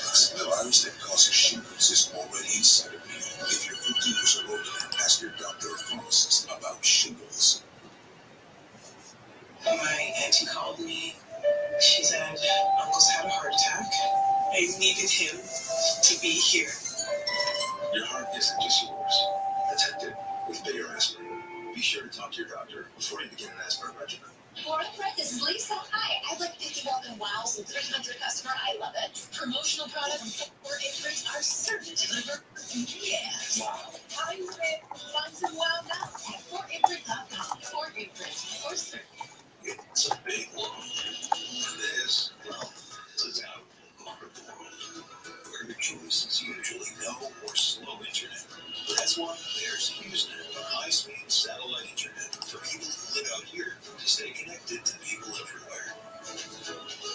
The virus that causes shingles is already inside of you. If you're 15 years or older, ask your doctor or pharmacist about shingles. My auntie called me. She said Uncle's had a heart attack. I needed him to be here. Your heart isn't just yours. Protect it with bigger aspirin. Be sure to talk to your doctor before you begin an aspirin regimen. This is Lisa. Hi, I'd like 50 welcome wows and 300 customer. I love it. Promotional products for Ibn'rad are certain to deliver. Yes. Wow. I would find some wow now at 4Ibn'rad.com. 4Ibn'rad for certain. It's a big one. This, well, is out on the world. Where your choice is usually no or slow internet. That's why there's HughesNet, high-speed satellite internet for people who live out here to stay connected to people everywhere.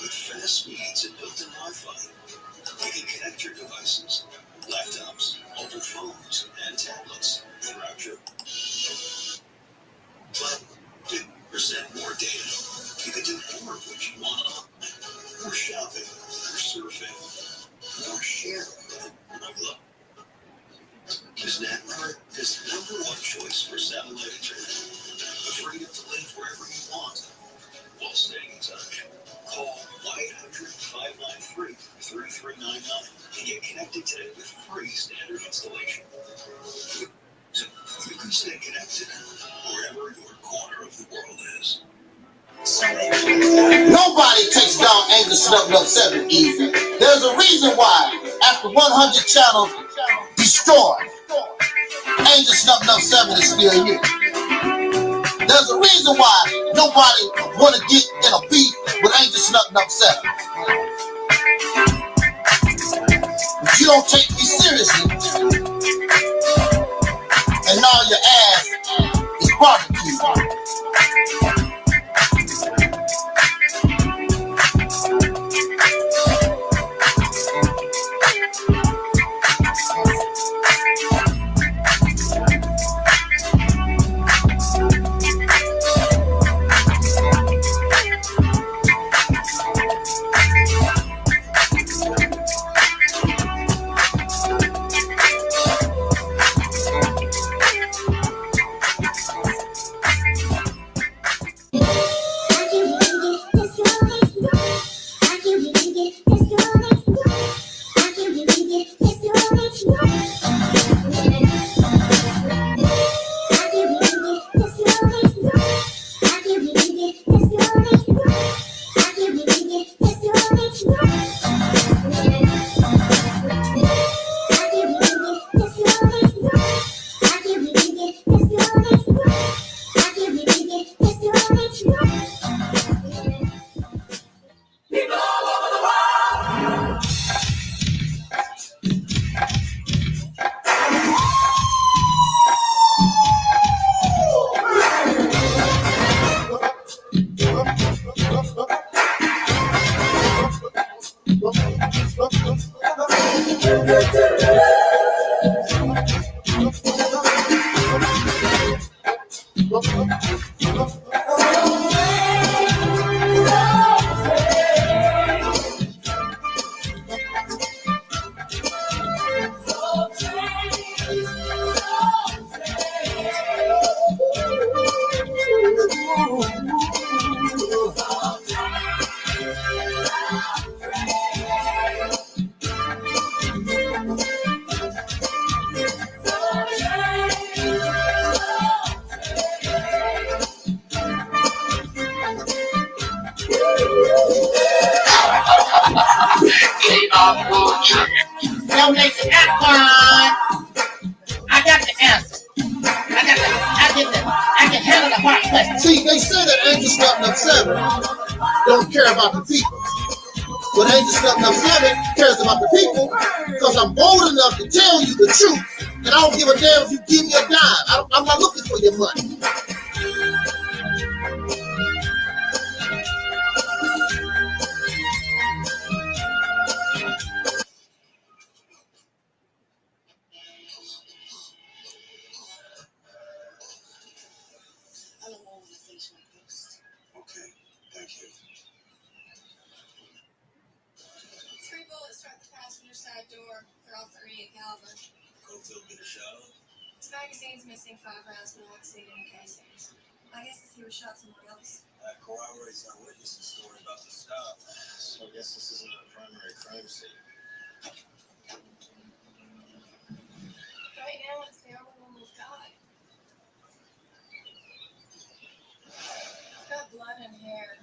With fast speeds and built-in Wi-Fi, you can connect your devices, laptops, mobile phones, and tablets throughout your... But 50% more data. You can do more of what you want online. More shopping, more surfing, more sharing, more love. HughesNet is the #1 choice for satellite internet. The freedom to live wherever you want while staying in touch. Call 1-800-593-3399 and get connected today with free standard installation. You can stay connected wherever your corner of the world is. Nobody takes down Angelsnupnup7 easy. There's a reason why, after 100 channels destroyed, Angelsnupnup7 is still here. There's a reason why nobody want to get in a beef with Angelsnupnup7. But you don't take me seriously, and now your ass is barbecued. Don't make the act I got the answer. I can handle the hard question. See, they say that Angelsnupnup7 don't care about the people. But Angelsnupnup7 cares about the people because I'm bold enough to tell you the truth. And I don't give a damn if you give me a dime. I'm not looking for your money. Okay, thank you. 3 bullets start the fast side door. They're all 38 caliber. Cofield get a shot on? His magazine's missing 5 rounds, no exceeding casings. My guess is he was shot somewhere else. That corroborates our witness's story about the stop. So I guess this isn't a primary crime scene. Right now, it's the only one we've got. It's got blood and hair.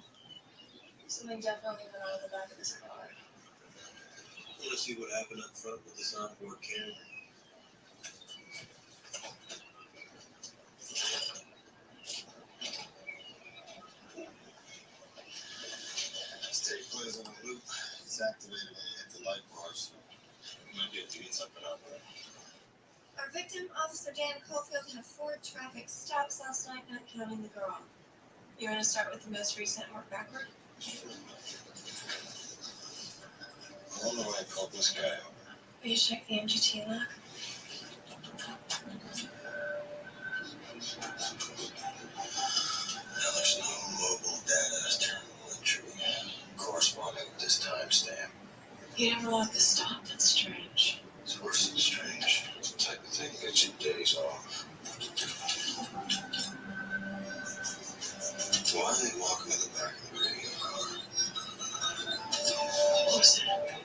Something definitely went on in the back of this car. I want to see what happened up front with this onboard camera. This tape plays on a loop. It's activated when you hit the light bars. You might be able to get something out there. Our victim, Officer Dan Cofield, had 4 traffic stops last night, not counting the girl. You want to start with the most recent and work backward? I don't know why I called this guy over. Will you check the MGT lock? Now there's no mobile data terminal entry corresponding with this timestamp. You never locked the stop? That's strange. It's worse than strange. It's the type of thing that gets you days off. Why are they walking in the back of the radio car? What was that?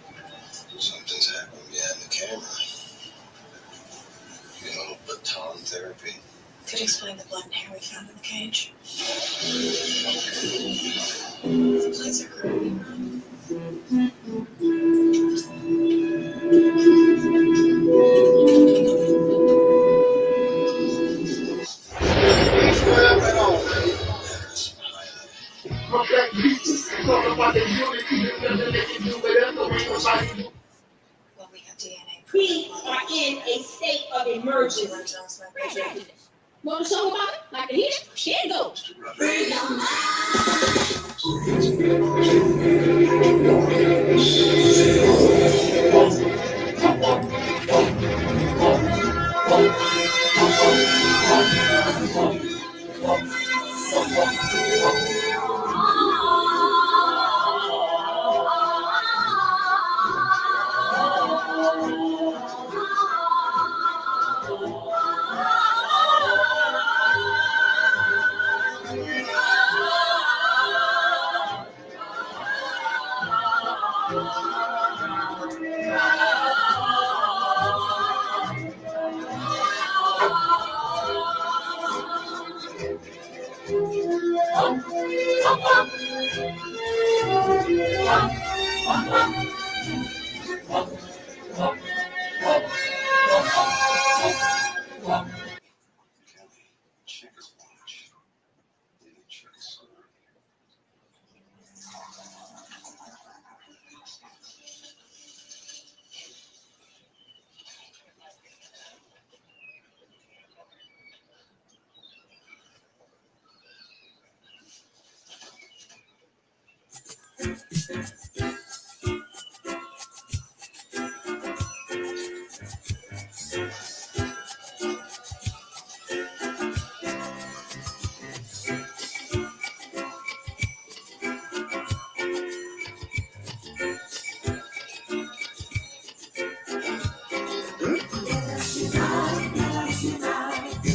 Something's happening behind the camera. You know, baton therapy. Could explain the blood and hair we found in the cage. The plates are currently run. Well, we have DNA. We are in a state of emergency. Want to show about it? Like it is? There it goes.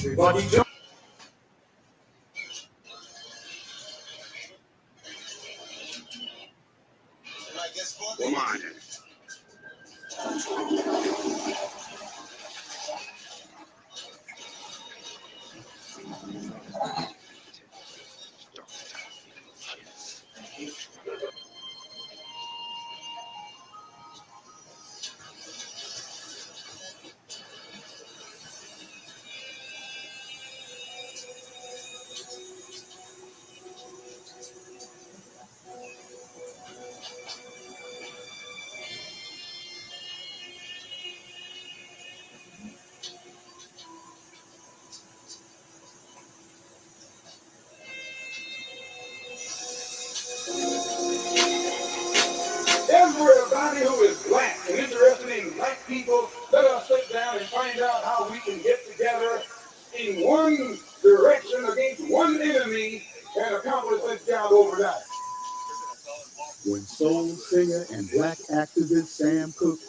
Everybody jump. Come on.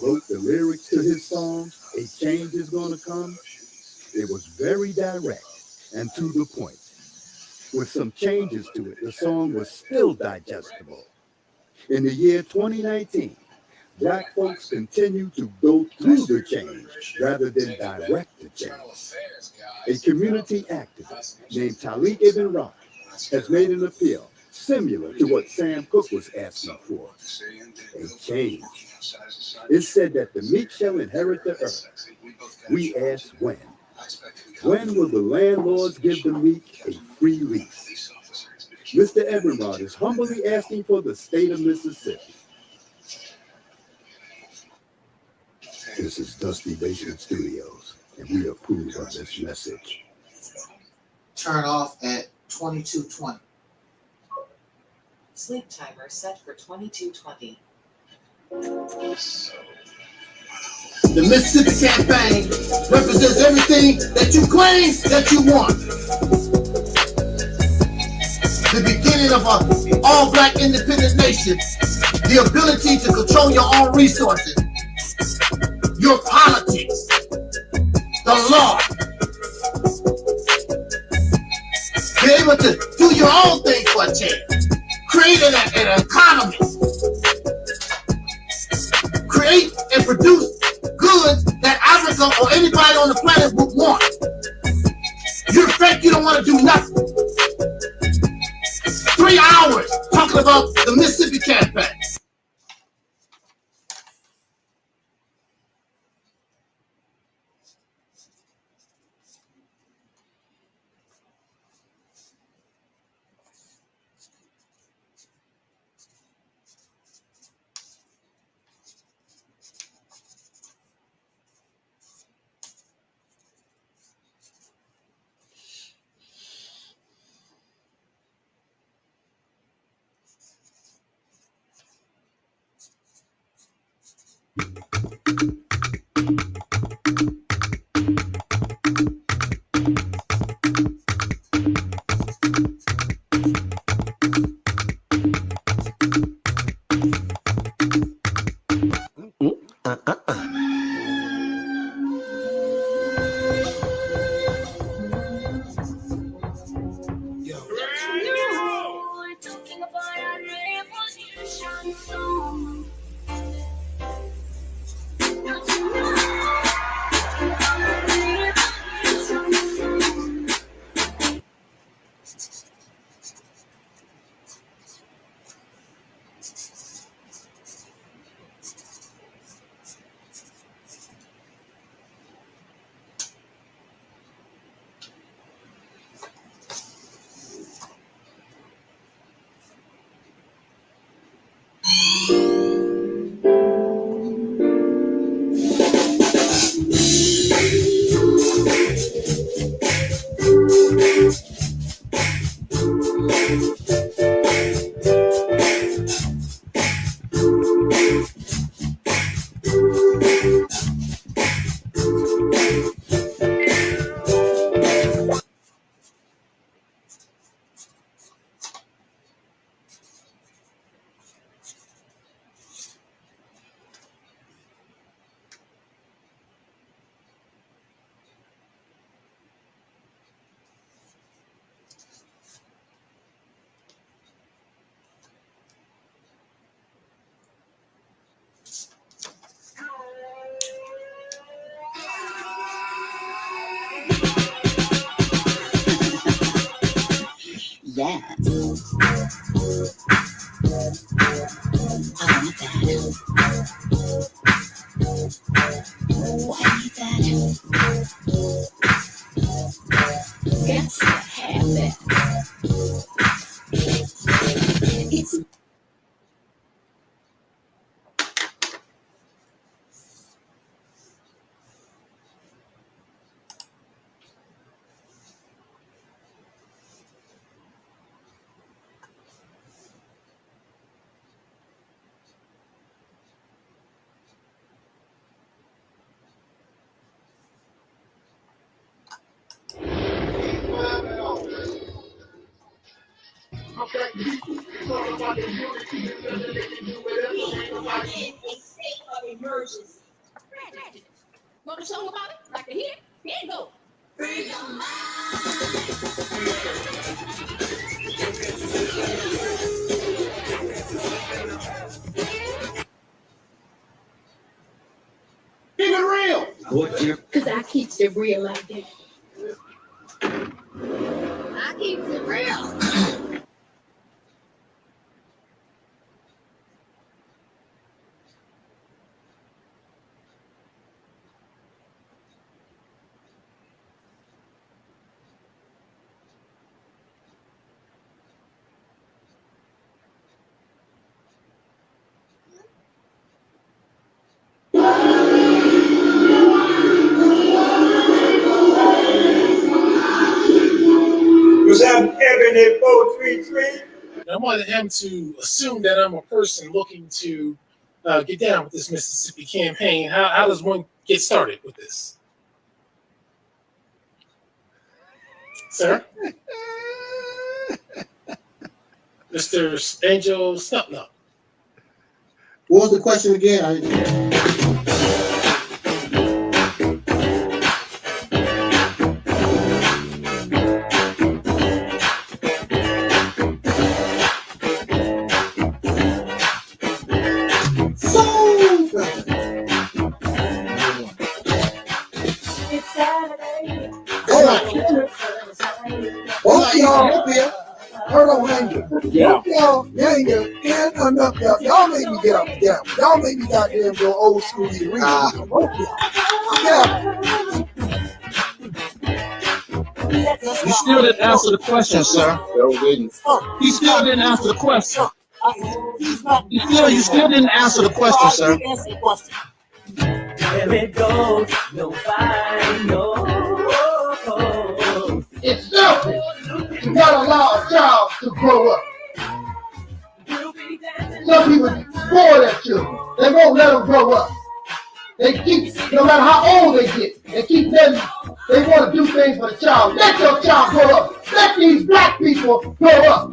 wrote the lyrics to his song, A Change Is Gonna Come, it was very direct and to the point. With some changes to it, the song was still digestible. In the year 2019, Black folks continue to go through the change rather than direct the change. A community activist named Taalik Ibn'rad has made an appeal similar to what Sam Cooke was asking for, a change. It's said that the meek shall inherit the earth. We ask when. When will the landlords give the meek a free lease? Mr. Ibn'rad is humbly asking for the state of Mississippi. This is Dusty Basement Studios, and we approve of this message. Turn off at 22:20. Sleep timer set for 22:20. The Mississippi campaign represents everything that you claim that you want. The beginning of an all-black independent nation, the ability to control your own resources, your politics, the law, be able to do your own thing for a change, create an economy, create and produce goods that Africa or anybody on the planet would want. You're fake, you don't want to do nothing. 3 hours talking about the Mississippi campaign. Yeah. I want that. Why need that? Got to have that. It's emergency. Want a song about it? Like to hear? Here you go. Free your mind. Keep it real. Because I keep it real like that. I keep it real. Was that Ebony 433? I wanted him to assume that I'm a person looking to get down with this Mississippi campaign. How does one get started with this? Sir? Mr. Angelsnupnup. What was the question again? Y'all made me get up and down. Y'all made me goddamn go old school and read. You still didn't answer the question, sir. He still didn't answer the question. You still didn't answer the question, sir. There it goes, nobody knows. It's simple. You gotta allow a child to grow up. Some people spoil their children. They won't let them grow up. They keep, no matter how old they get, they keep letting, they want to do things for the child. Let your child grow up. Let these black people grow up.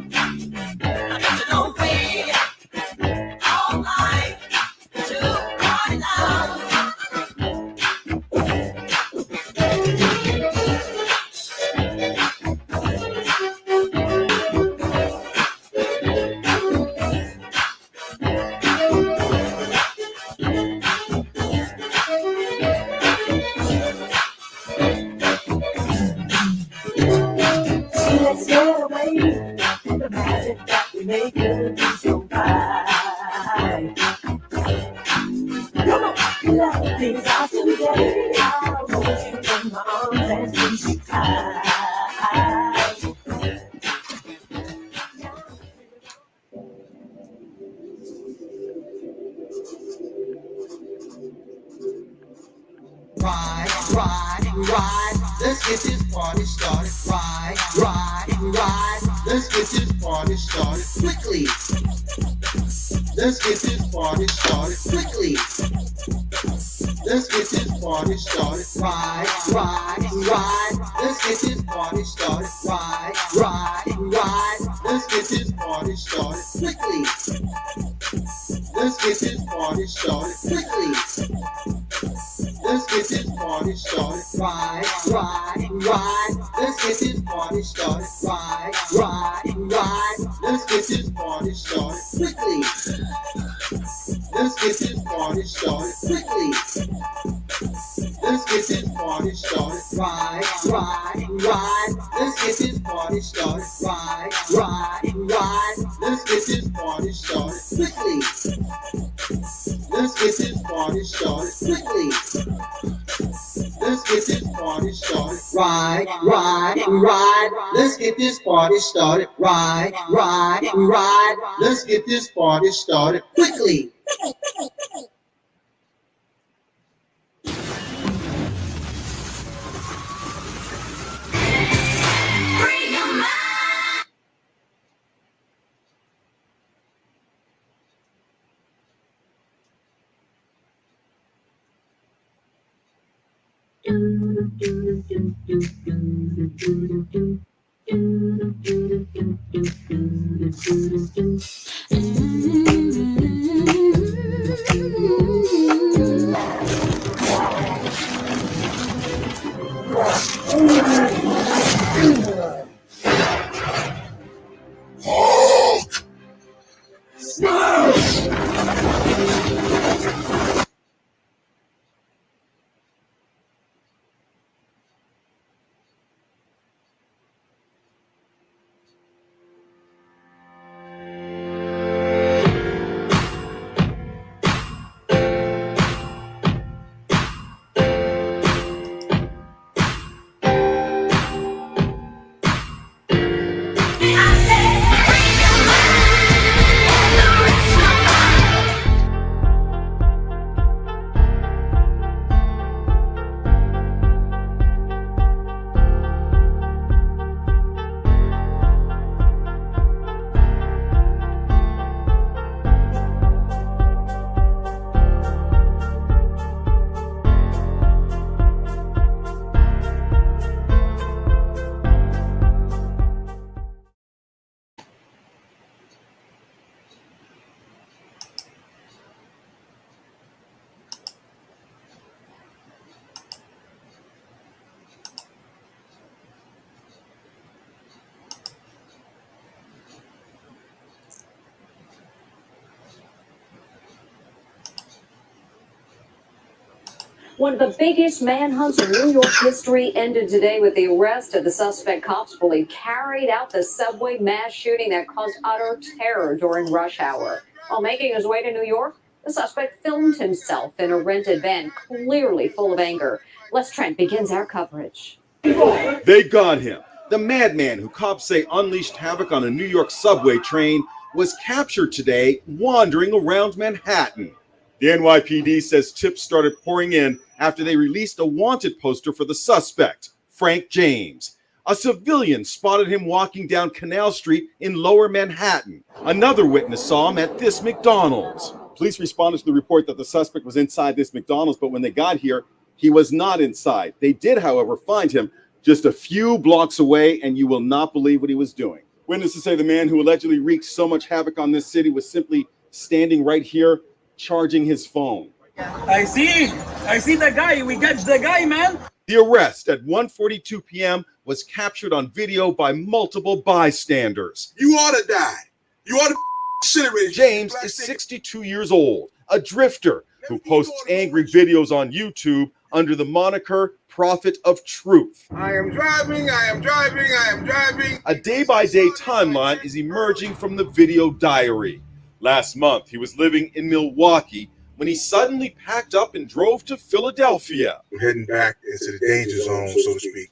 Let's get away from the magic that we make it so fine. Come on, let things out today. I'll hold you in my arms and squeeze you tight. Ride, let's get this party started. Ride, let's get this party started quickly. Let's get this party started quickly. Let's get this party started. Ride, let's get this party started. Ride, let's get this party started quickly. Let's get this party started quickly. Let's get this party started. Ride, let's get this party started. Ride, let's get this party started quickly. Let's get this party started quickly. Let's get this party started. Ride, let's get this party started. Ride, let's get this party started quickly. Let's get this party started quickly. Let's get this party started. Ride, let's get this party started. Ride, let's get this party started quickly. One of the biggest manhunts in New York history ended today with the arrest of the suspect cops believe carried out the subway mass shooting that caused utter terror during rush hour. While making his way to New York, the suspect filmed himself in a rented van, clearly full of anger. Les Trent begins our coverage. They got him. The madman who cops say unleashed havoc on a New York subway train was captured today wandering around Manhattan. The NYPD says tips started pouring in after they released a wanted poster for the suspect, Frank James. A civilian spotted him walking down Canal Street in Lower Manhattan. Another witness saw him at this McDonald's. Police responded to the report that the suspect was inside this McDonald's, but when they got here, he was not inside. They did, however, find him just a few blocks away, and you will not believe what he was doing. Witnesses say the man who allegedly wreaked so much havoc on this city was simply standing right here, charging his phone. I see the guy. We got the guy, man. The arrest at 1:42 p.m. was captured on video by multiple bystanders. You ought to die. You ought to incinerate. James is 62 years old, a drifter who posts angry videos on YouTube under the moniker Prophet of Truth. I am driving, I am driving, I am driving. A day-by-day timeline is emerging from the video diary. Last month, he was living in Milwaukee when he suddenly packed up and drove to Philadelphia. We're heading back into the danger zone, so to speak.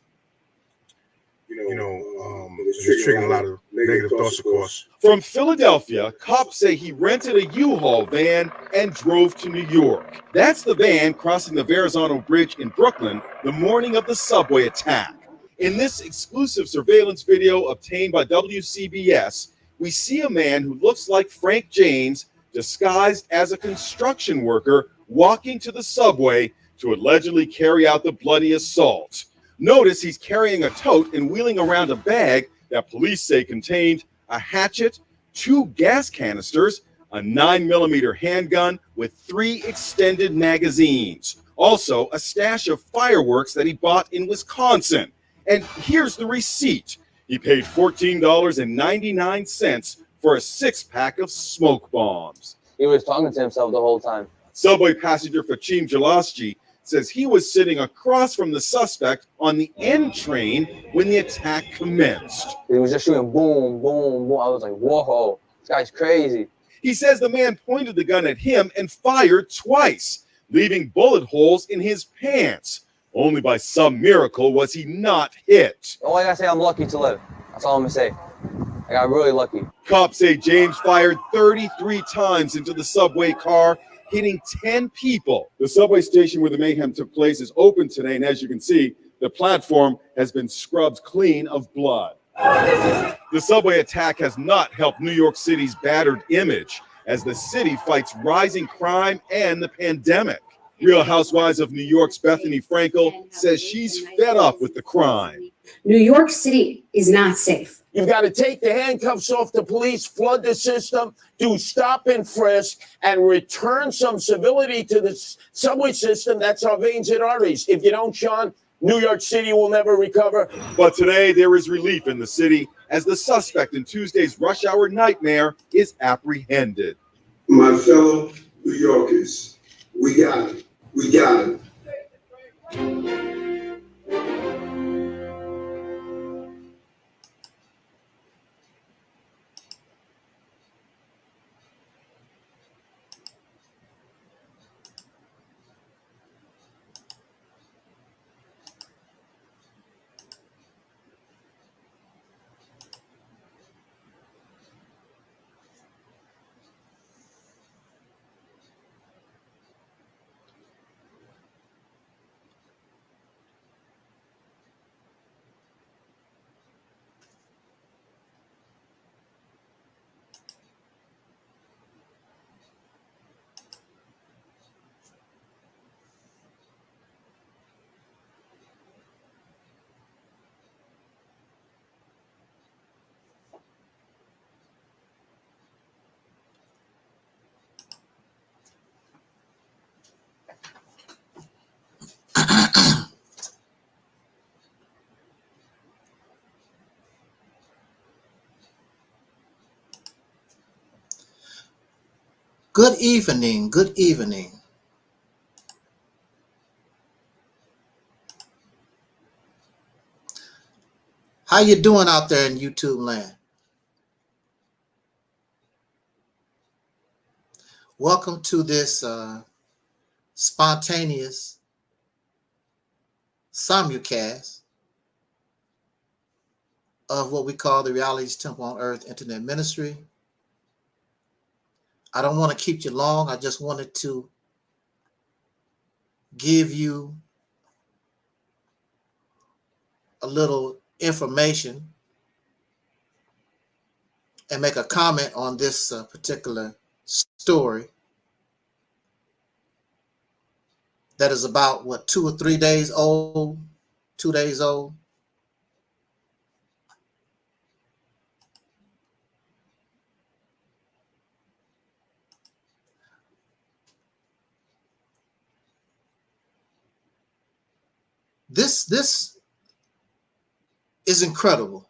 It's triggering a lot of negative thoughts, of course. From Philadelphia, cops say he rented a U-Haul van and drove to New York. That's the van crossing the Verrazano Bridge in Brooklyn the morning of the subway attack. In this exclusive surveillance video obtained by WCBS, we see a man who looks like Frank James, disguised as a construction worker, walking to the subway to allegedly carry out the bloody assault. Notice he's carrying a tote and wheeling around a bag that police say contained a hatchet, 2 gas canisters, a 9mm handgun with 3 extended magazines. Also, a stash of fireworks that he bought in Wisconsin. And here's the receipt. He paid $14.99 for a 6-pack of smoke bombs. He was talking to himself the whole time. Subway passenger Fachim Jalaschi says he was sitting across from the suspect on the N train when the attack commenced. He was just shooting boom, boom, boom. I was like, whoa, this guy's crazy. He says the man pointed the gun at him and fired twice, leaving bullet holes in his pants. Only by some miracle was he not hit. All I gotta say, I'm lucky to live. That's all I'm gonna say. I got really lucky. Cops say James fired 33 times into the subway car, hitting 10 people. The subway station where the mayhem took place is open today, and as you can see, the platform has been scrubbed clean of blood. The subway attack has not helped New York City's battered image as the city fights rising crime and the pandemic. Real Housewives of New York's Bethany Frankel says she's fed up with the crime. New York City is not safe. You've got to take the handcuffs off the police, flood the system, do stop and frisk, and return some civility to the subway system. That's our veins and arteries. If you don't, Sean, New York City will never recover. But today there is relief in the city as the suspect in Tuesday's rush hour nightmare is apprehended. My fellow New Yorkers, we got it. We got it. Good evening. Good evening. How you doing out there in YouTube land? Welcome to this spontaneous simulcast of what we call the Reality's Temple on Earth Internet Ministry. I don't want to keep you long. I just wanted to give you a little information and make a comment on this particular story that is about, what, 2 or 3 days old, 2 days old. This is incredible.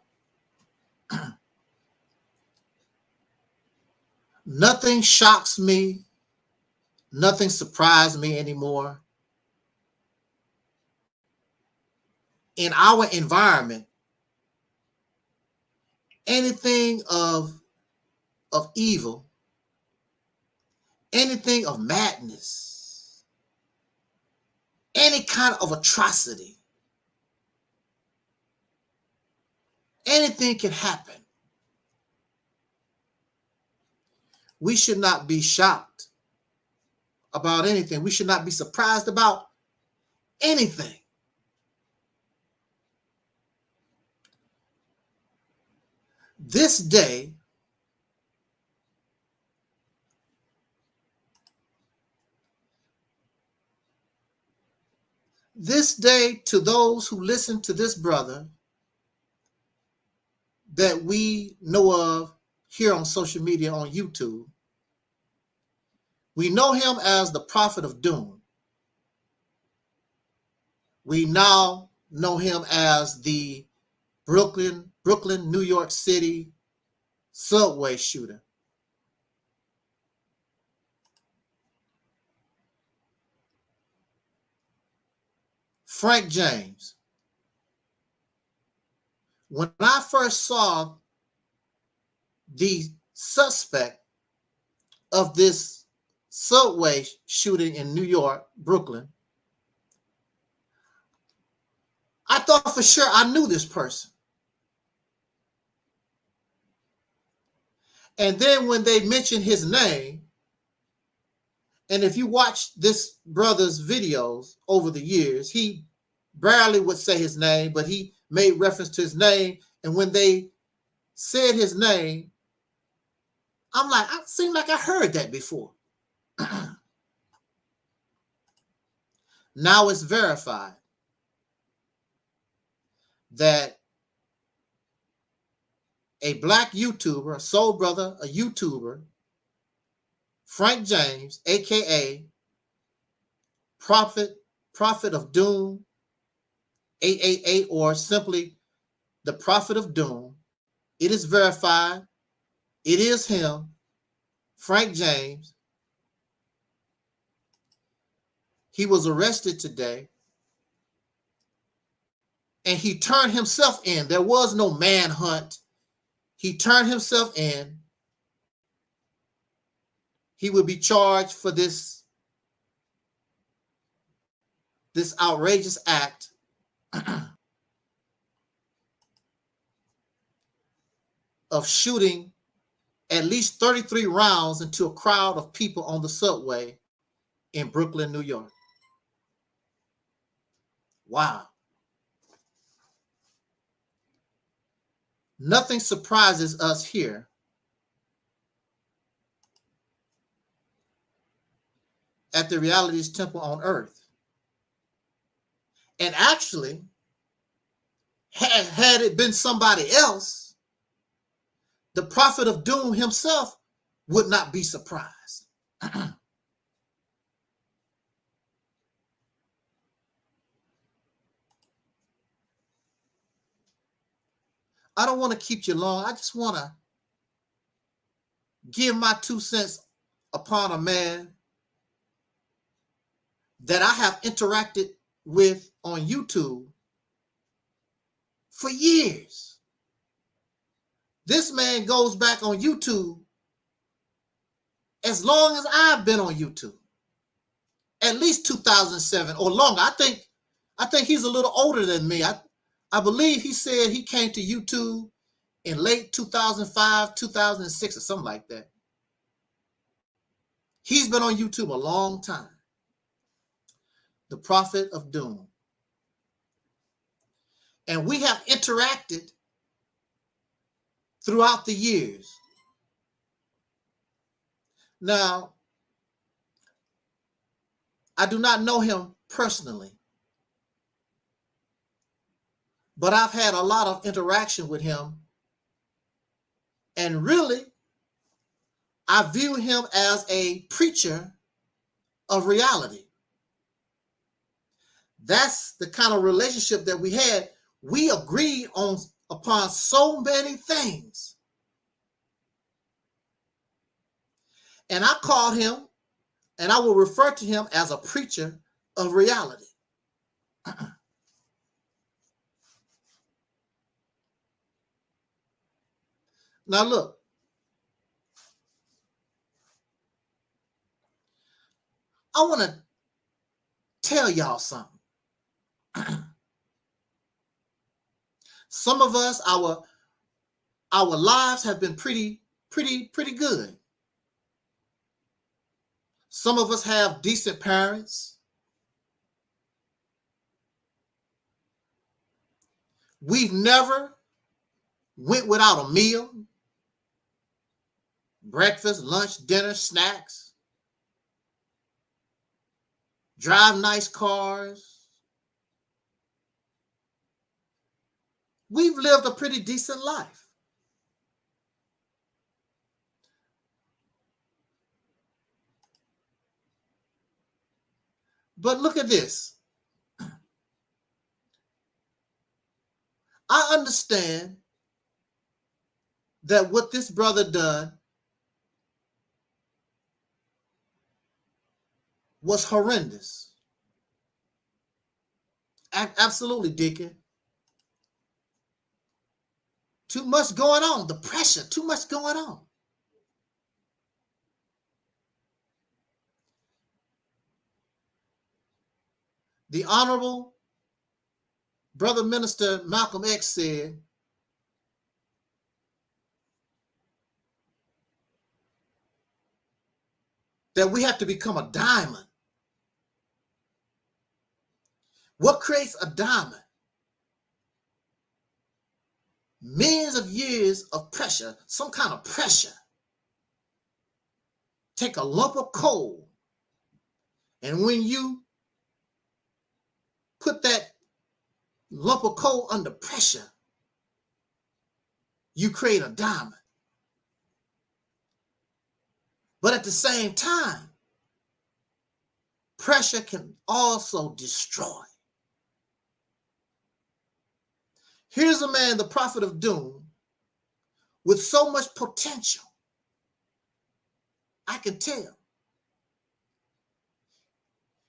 Nothing shocks me. Nothing surprises me anymore. In our environment, anything of evil, anything of madness, any kind of atrocity, anything can happen. We should not be shocked about anything. We should not be surprised about anything. This day to those who listen to this brother that we know of here on social media, on YouTube, we know him as the Prophet of Doom. We now know him as the Brooklyn, New York City subway shooter. Frank James. When I first saw the suspect of this subway shooting in New York, Brooklyn, I thought for sure I knew this person. And then when they mentioned his name, and if you watch this brother's videos over the years, he barely would say his name, but he made reference to his name. And when they said his name, I'm like, I seem like I heard that before. Now it's verified that a black YouTuber, a soul brother, a YouTuber, Frank James, aka Prophet of Doom 888, or simply the Prophet of Doom. It is verified. It is him, Frank James. He was arrested today, and he turned himself in. There was no manhunt. He turned himself in. He will be charged for this outrageous act of shooting at least 33 rounds into a crowd of people on the subway in Brooklyn, New York. Wow. Nothing surprises us here. At the Reality's Temple on Earth. And actually, had it been somebody else, the Prophet of Doom himself would not be surprised. I don't want to keep you long. I just want to give my 2 cents upon a man that I have interacted with on YouTube for years. This man goes back on YouTube as long as I've been on YouTube, at least 2007 or longer. I think he's a little older than me. I believe he said he came to YouTube in late 2005, 2006, or something like that. He's been on YouTube a long time. The Prophet of Doom. And we have interacted throughout the years. Now, I do not know him personally, but I've had a lot of interaction with him. And really, I view him as a preacher of reality. That's the kind of relationship that we had. We agreed upon so many things. And I called him, and I will refer to him as a preacher of reality. Now look, I want to tell y'all something. Some of us, our lives have been pretty good. Some of us have decent parents. We've never went without a meal, breakfast, lunch, dinner, snacks, drive nice cars. We've lived a pretty decent life. But look at this. I understand that what this brother done was horrendous. Absolutely, Deacon. Too much going on. The pressure, too much going on. The Honorable Brother Minister Malcolm X said, that we have to become a diamond. What creates a diamond? Millions of years of pressure, some kind of pressure. Take a lump of coal, and when you put that lump of coal under pressure, you create a diamond. But at the same time, pressure can also destroy. Here's a man, the prophet of doom, with so much potential. I can tell.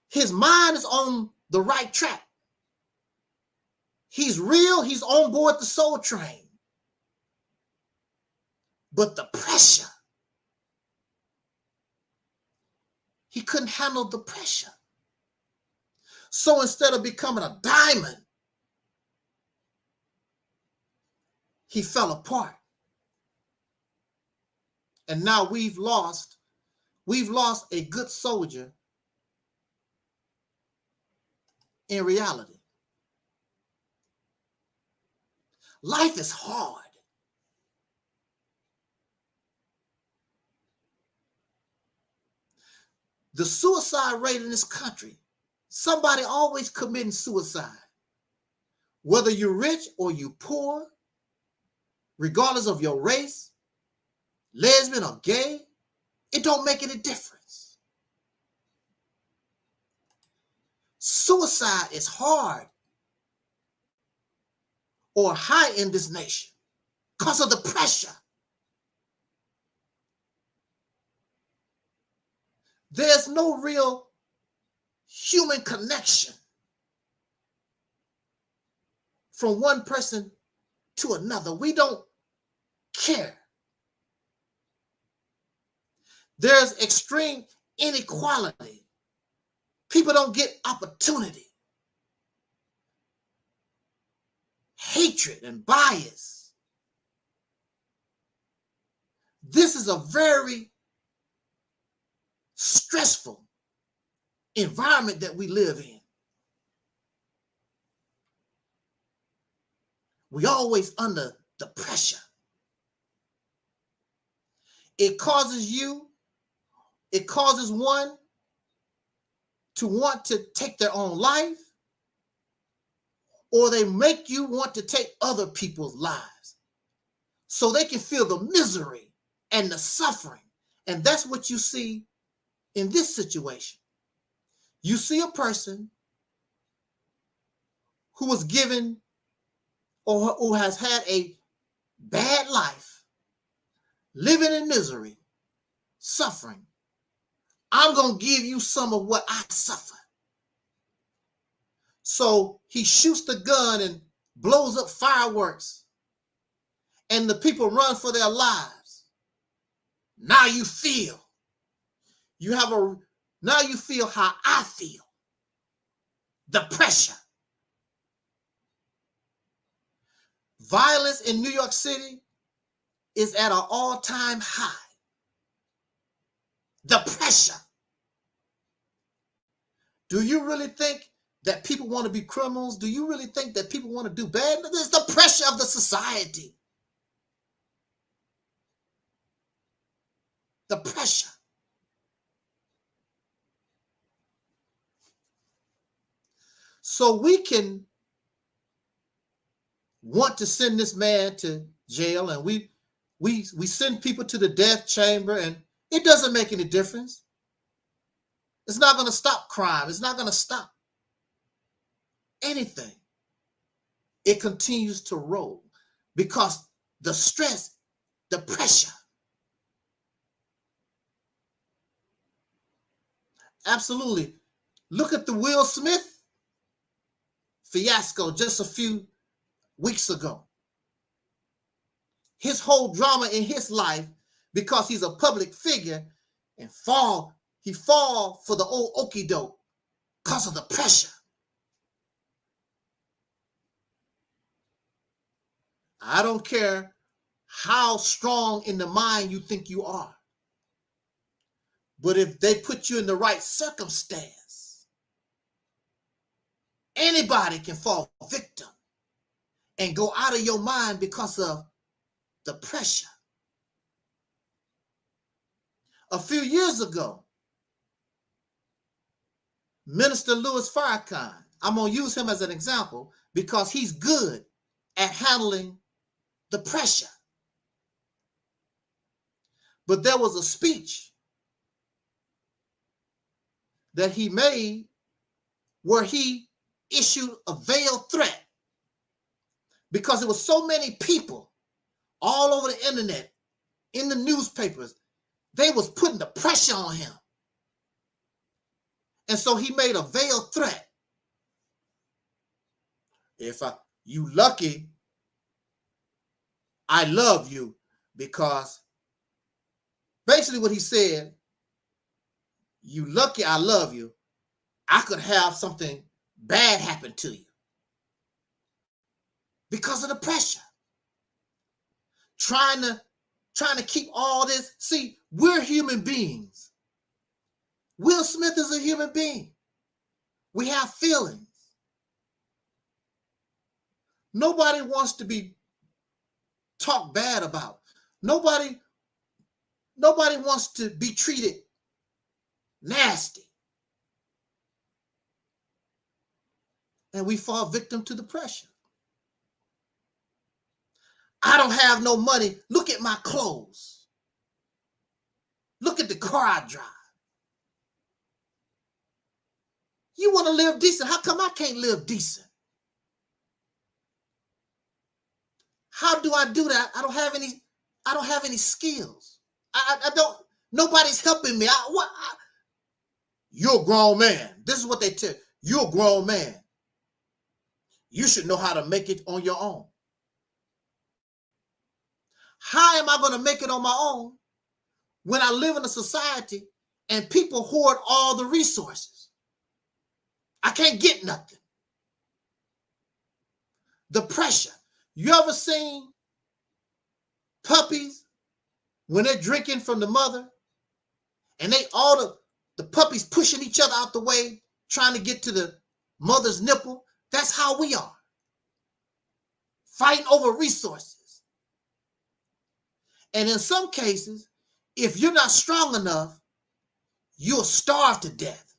His mind is on the right track. He's real. He's on board the soul train. But the pressure, he couldn't handle the pressure. So instead of becoming a diamond, he fell apart. And now we've lost a good soldier in reality. Life is hard. The suicide rate in this country, somebody always committing suicide. Whether you're rich or you're poor, regardless of your race, lesbian or gay, it don't make any difference. Suicide is hard or high in this nation because of the pressure. There's no real human connection from one person to another. We don't care. There's extreme inequality. People don't get opportunity. Hatred and bias. This is a very stressful environment that we live in. We always under the pressure. It causes one to want to take their own life, or they make you want to take other people's lives so they can feel the misery and the suffering. And that's what you see in this situation. You see a person who was given or who has had a bad life, living in misery, suffering. I'm going to give you some of what I suffer. So he shoots the gun and blows up fireworks, and the people run for their lives. Now you feel. Now you feel how I feel. The pressure. Violence in New York City is at an all-time high. The pressure. Do you really think that people want to be criminals? Do you really think that people want to do bad? There's the pressure of the society. The pressure. So we can want to send this man to jail, and we send people to the death chamber, and it doesn't make any difference. It's not going to stop crime. It's not going to stop anything. It continues to roll because the stress, the pressure. Absolutely. Look at the Will Smith fiasco just a few weeks ago. His whole drama in his life, because he's a public figure, and he fall for the old okie doke because of the pressure. I don't care how strong in the mind you think you are, but if they put you in the right circumstance, anybody can fall victim and go out of your mind because of the pressure. A few years ago, Minister Louis Farrakhan, I'm going to use him as an example because he's good at handling the pressure. But there was a speech that he made where he issued a veiled threat because there were so many people all over the internet, in the newspapers, they was putting the pressure on him. And so he made a veiled threat. If you lucky, I love you, because basically what he said, you lucky I love you, I could have something bad happen to you because of the pressure. Trying to keep all this. See, we're human beings. Will Smith is a human being. We have feelings. Nobody wants to be talked bad about. Nobody wants to be treated nasty. And we fall victim to the pressure. I don't have no money. Look at my clothes. Look at the car I drive. You want to live decent. How come I can't live decent? How do I do that? I don't have any skills. I don't, nobody's helping me. You're a grown man. This is what they tell you. You're a grown man. You should know how to make it on your own. How am I going to make it on my own when I live in a society and people hoard all the resources? I can't get nothing. The pressure. You ever seen puppies when they're drinking from the mother and all the puppies pushing each other out the way, trying to get to the mother's nipple? That's how we are. Fighting over resources. And in some cases, if you're not strong enough, you'll starve to death.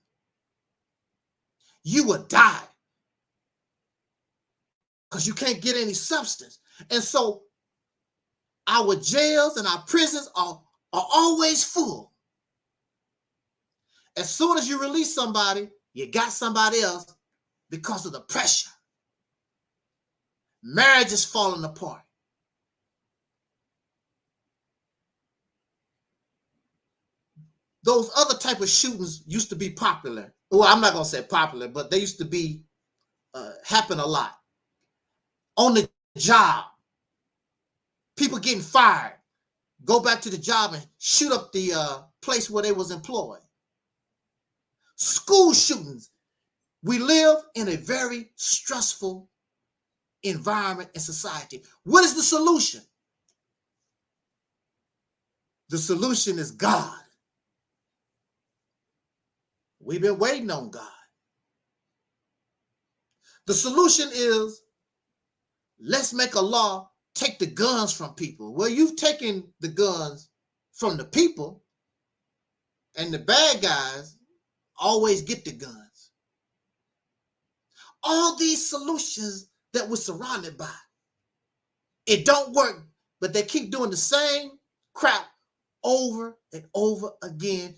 You will die because you can't get any substance. And so our jails and our prisons are always full. As soon as you release somebody, you got somebody else because of the pressure. Marriage is falling apart. Those other type of shootings used to be popular. Well, I'm not going to say popular, but they used to be, happen a lot. On the job, people getting fired, go back to the job and shoot up the place where they was employed. School shootings. We live in a very stressful environment and society. What is the solution? The solution is God. We've been waiting on God. The solution is, let's make a law, take the guns from people. Well, you've taken the guns from the people, and the bad guys always get the guns. All these solutions that we're surrounded by, it don't work, but they keep doing the same crap over and over again.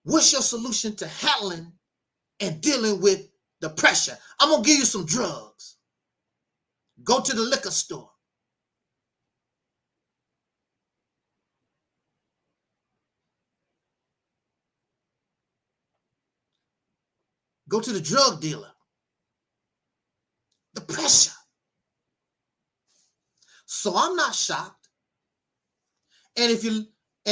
What's your solution to handling and dealing with the pressure? I'm going to give you some drugs. Go to the liquor store. Go to the drug dealer. The pressure. So I'm not shocked. And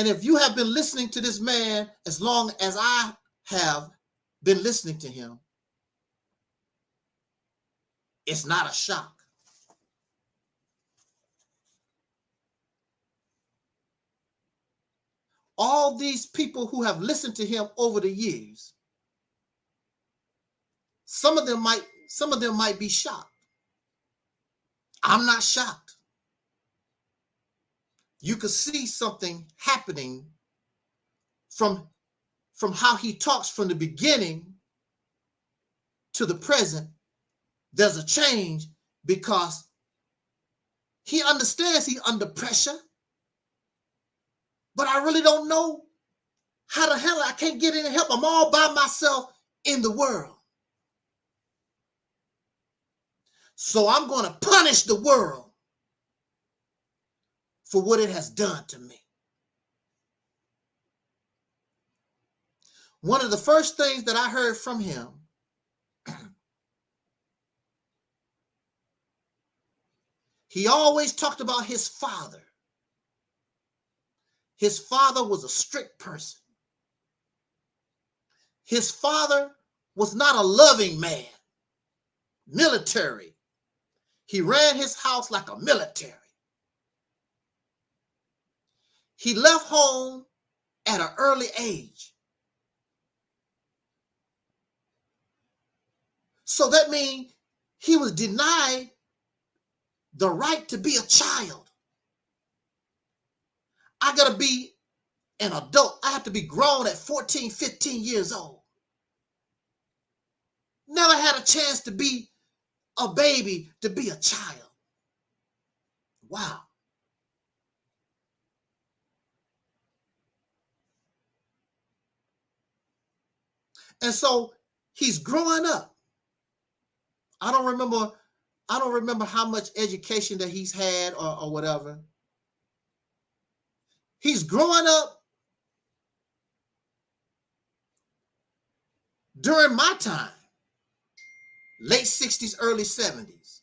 if you have been listening to this man as long as I have been listening to him, it's not a shock. All these people who have listened to him over the years, some of them might be shocked. I'm not shocked. You could see something happening from how he talks from the beginning to the present. There's a change because he understands he's under pressure. but I really don't know how to handle it. I can't get any help. I'm all by myself in the world. So I'm going to punish the world for what it has done to me. One of the first things that I heard from him he always talked about his father. His father was a strict person. His father was not a loving man. Military. He ran his house like a military. He left home at an early age. So that means he was denied the right to be a child. I got to be an adult. I have to be grown at 14, 15 years old. Never had a chance to be a baby, to be a child. Wow. And so he's growing up. I don't remember how much education that he's had or whatever. He's growing up during my time, late 60s, early 70s.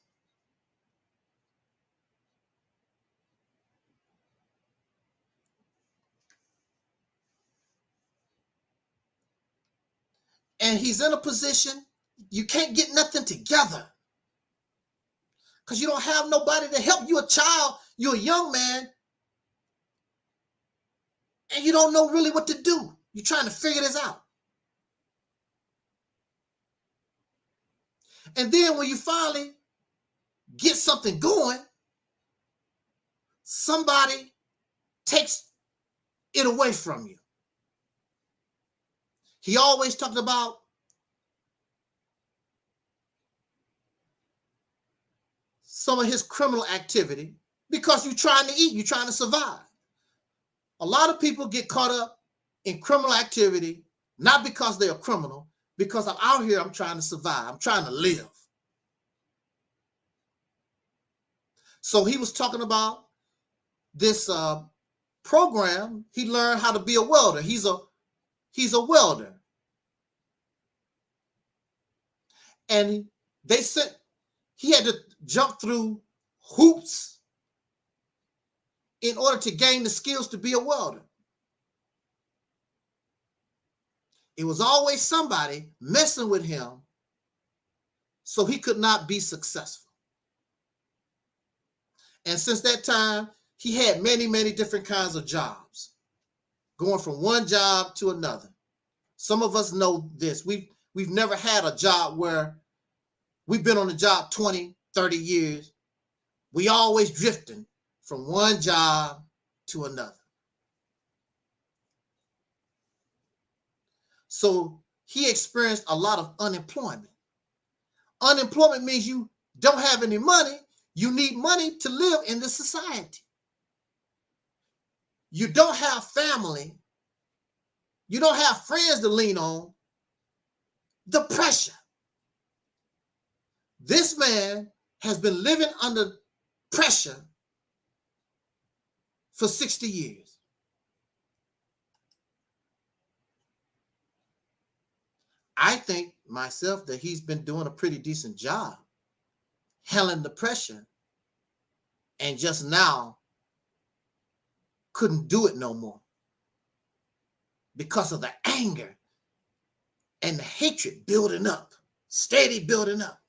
And he's in a position, you can't get nothing together because you don't have nobody to help. You're a child, you're a young man, and you don't know really what to do. You're trying to figure this out. And then when you finally get something going, somebody takes it away from you. He always talked about some of his criminal activity because you're trying to eat, you're trying to survive. A lot of people get caught up in criminal activity, not because they're a criminal, because I'm out here, I'm trying to survive, I'm trying to live. So he was talking about this program. He learned how to be a welder. He's a welder. And he had to jump through hoops in order to gain the skills to be a welder. It was always somebody messing with him so he could not be successful. And since that time, he had many, many different kinds of jobs, going from one job to another. Some of us know this. We've never had a job where we've been on the job 20, 30 years. We always drifting from one job to another. So he experienced a lot of unemployment. Unemployment means you don't have any money. You need money to live in this society. You don't have family. You don't have friends to lean on. The pressure. This man has been living under pressure for 60 years. I think myself that he's been doing a pretty decent job handling the pressure and just now couldn't do it no more because of the anger and the hatred building up, steady building up.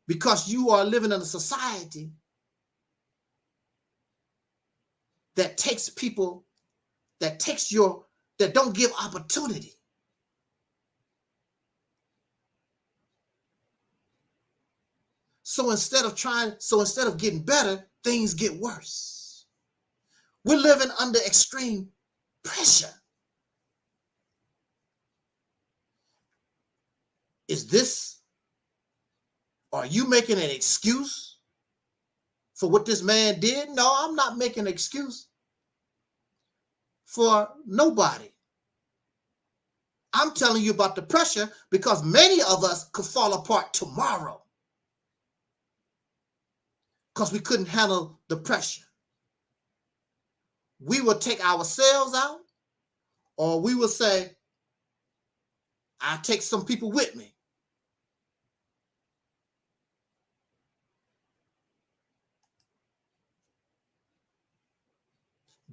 Because you are living in a society that takes people, that don't give opportunity. So instead of getting better, things get worse. We're living under extreme pressure. Are you making an excuse for what this man did? No, I'm not making an excuse. for nobody. I'm telling you about the pressure because many of us could fall apart tomorrow because we couldn't handle the pressure. We will take ourselves out, or we will say, I'll take some people with me.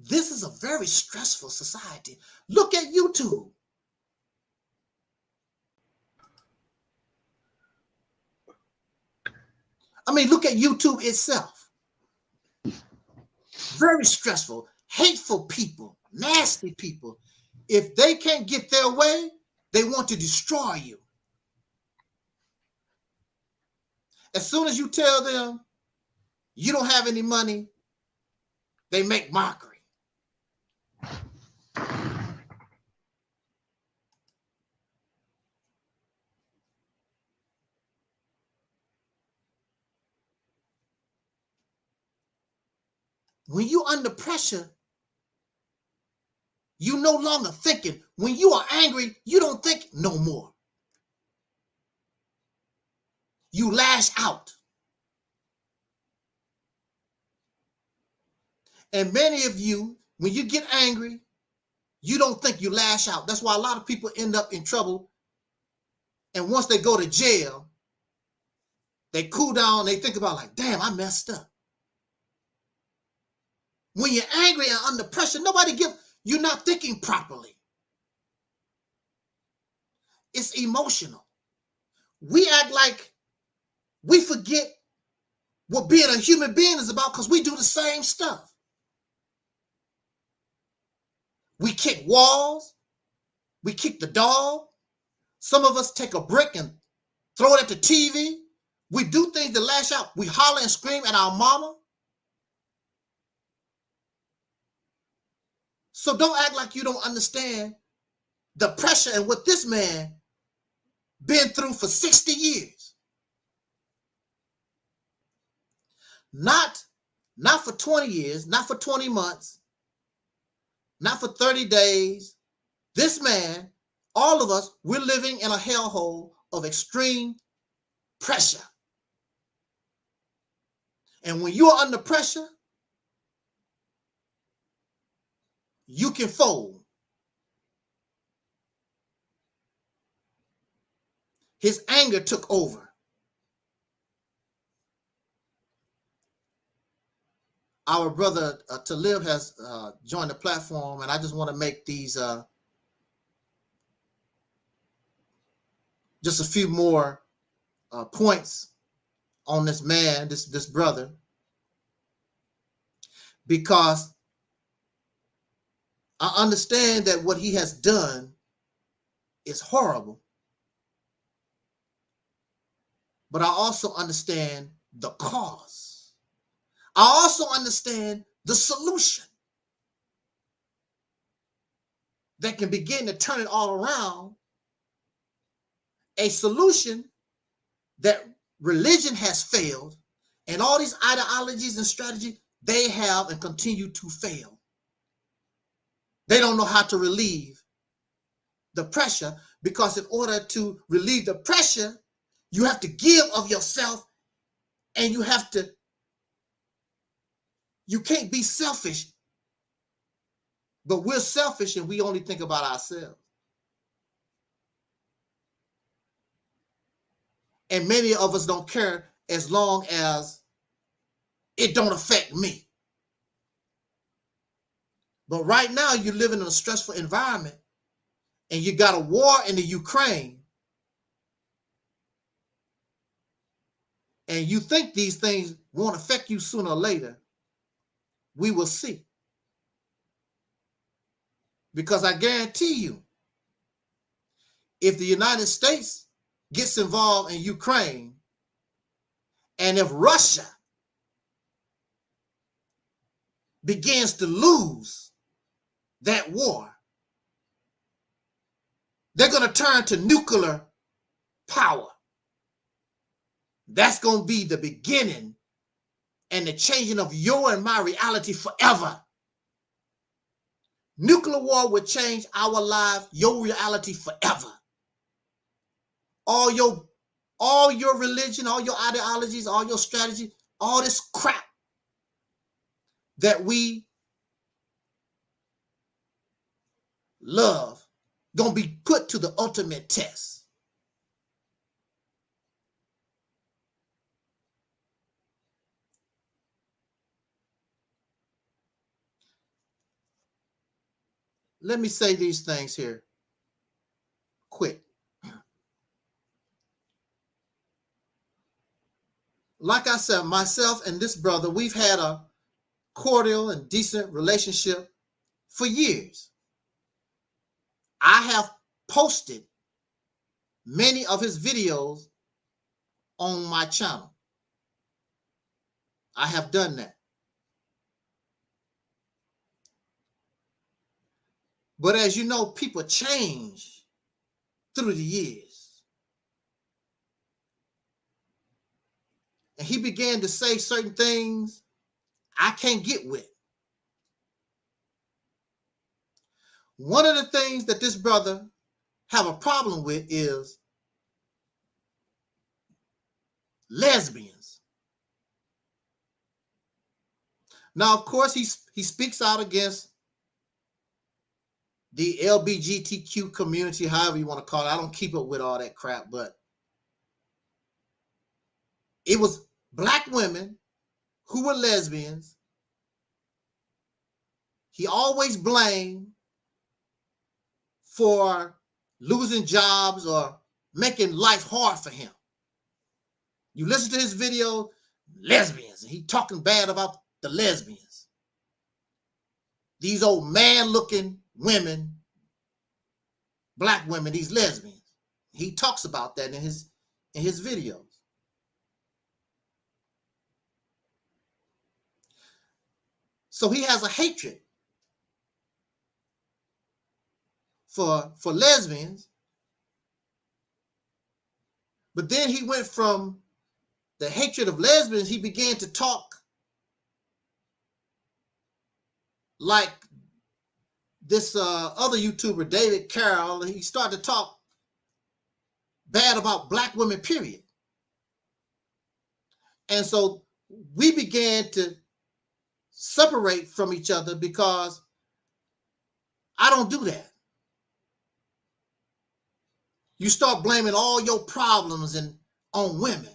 This is a very stressful society. Look at YouTube. I mean, look at YouTube itself. Very stressful, hateful people, nasty people. If they can't get their way, they want to destroy you. As soon as you tell them you don't have any money, they make mockery. When you're under pressure, you no longer thinking. When you are angry, you don't think no more. You lash out. And many of you, when you get angry, you don't think, you lash out. That's why a lot of people end up in trouble. And once they go to jail, they cool down, they think about like, damn, I messed up. When you're angry and under pressure, you're not thinking properly. It's emotional. We act like we forget what being a human being is about because we do the same stuff. We kick walls. We kick the dog. Some of us take a brick and throw it at the TV. We do things to lash out. We holler and scream at our mama. So don't act like you don't understand the pressure and what this man been through for 60 years. Not for 20 years, not for 20 months, not for 30 days. This man, all of us, we're living in a hellhole of extreme pressure. And when you're under pressure, you can fold. His anger took over. Our brother Talib has joined the platform, and I just want to make these just a few more points on this man, this brother, because I understand that what he has done is horrible. But I also understand the cause. I also understand the solution that can begin to turn it all around. A solution that religion has failed, and all these ideologies and strategies, they have and continue to fail. They don't know how to relieve the pressure, because in order to relieve the pressure, you have to give of yourself, and you can't be selfish. But we're selfish and we only think about ourselves. And many of us don't care as long as it don't affect me. But right now you're living in a stressful environment, and you got a war in the Ukraine, and you think these things won't affect you sooner or later. We will see. Because I guarantee you, if the United States gets involved in Ukraine, and if Russia begins to lose that war, they're going to turn to nuclear power. That's going to be the beginning and the changing of your and my reality forever. Nuclear war would change our life, your reality forever. All your religion, all your ideologies, all your strategy, all this crap that we love gonna be put to the ultimate test. Let me say these things here quick. Like I said, myself and this brother, we've had a cordial and decent relationship for years. I have posted many of his videos on my channel. I have done that. But as you know, people change through the years. And he began to say certain things I can't get with. One of the things that this brother have a problem with is lesbians. Now, of course, he speaks out against the LGBTQ community, however you want to call it. I don't keep up with all that crap, but it was black women who were lesbians. He always blamed for losing jobs or making life hard for him. You listen to his video, lesbians, and he talking bad about the lesbians. These old man-looking women, black women, these lesbians. He talks about that in his videos. So he has a hatred for lesbians. But then he went from the hatred of lesbians, he began to talk like this other YouTuber, David Carroll. He started to talk bad about black women, period. And so we began to separate from each other because I don't do that. You start blaming all your problems on women.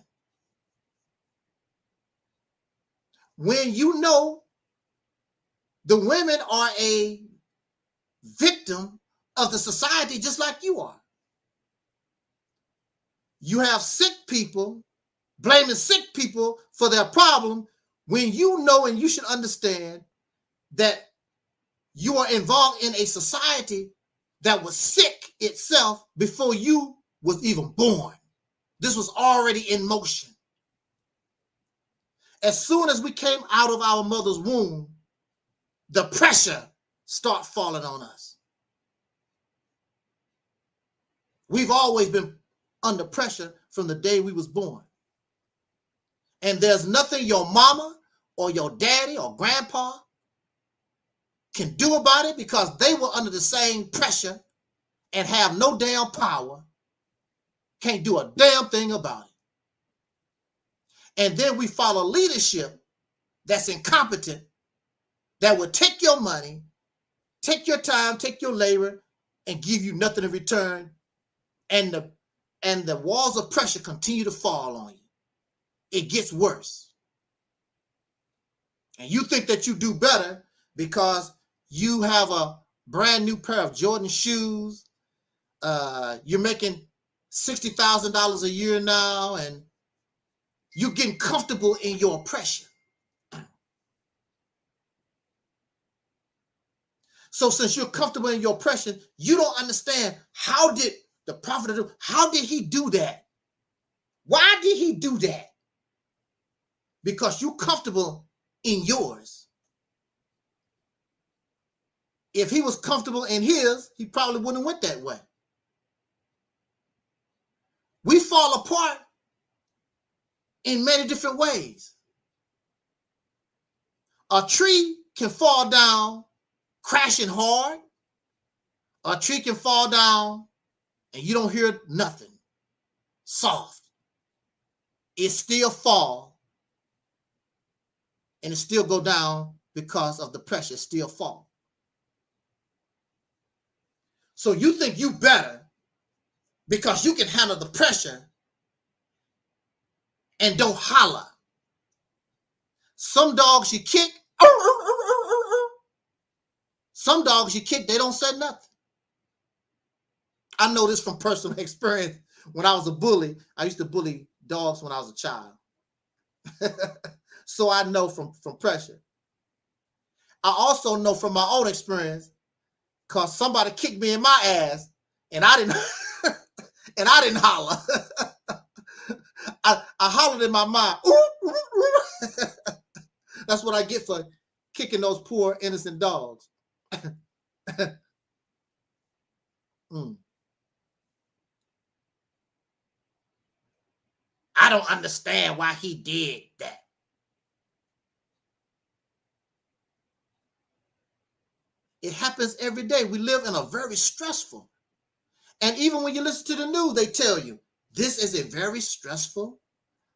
When you know the women are a victim of the society just like you are. You have sick people blaming sick people for their problem when you know and you should understand that you are involved in a society that was sick itself before you was even born. This was already in motion. As soon as we came out of our mother's womb, the pressure started falling on us. We've always been under pressure from the day we was born. And there's nothing your mama or your daddy or grandpa can do about it because they were under the same pressure and have no damn power, can't do a damn thing about it. And then we follow leadership that's incompetent, that will take your money, take your time, take your labor, and give you nothing in return. And the walls of pressure continue to fall on you. It gets worse. And you think that you do better because you have a brand new pair of Jordan shoes. You're making $60,000 a year now, and you're getting comfortable in your oppression. So since you're comfortable in your oppression, you don't understand how did the prophet, how did he do that? Why did he do that? Because you're comfortable in yours. If he was comfortable in his, he probably wouldn't have went that way. We fall apart in many different ways. A tree can fall down crashing hard, or a tree can fall down and you don't hear nothing. Soft. It still fall and it still go down because of the pressure, still fall. So you think you better because you can handle the pressure and don't holler. Some dogs you kick, some dogs you kick, they don't say nothing. I know this from personal experience. When I was a bully, I used to bully dogs when I was a child. So I know from pressure. I also know from my own experience because somebody kicked me in my ass and I didn't and I didn't holler. I hollered in my mind. That's what I get for kicking those poor innocent dogs. I don't understand why he did that. It happens every day. We live in a very stressful. And even when you listen to the news, they tell you this is a very stressful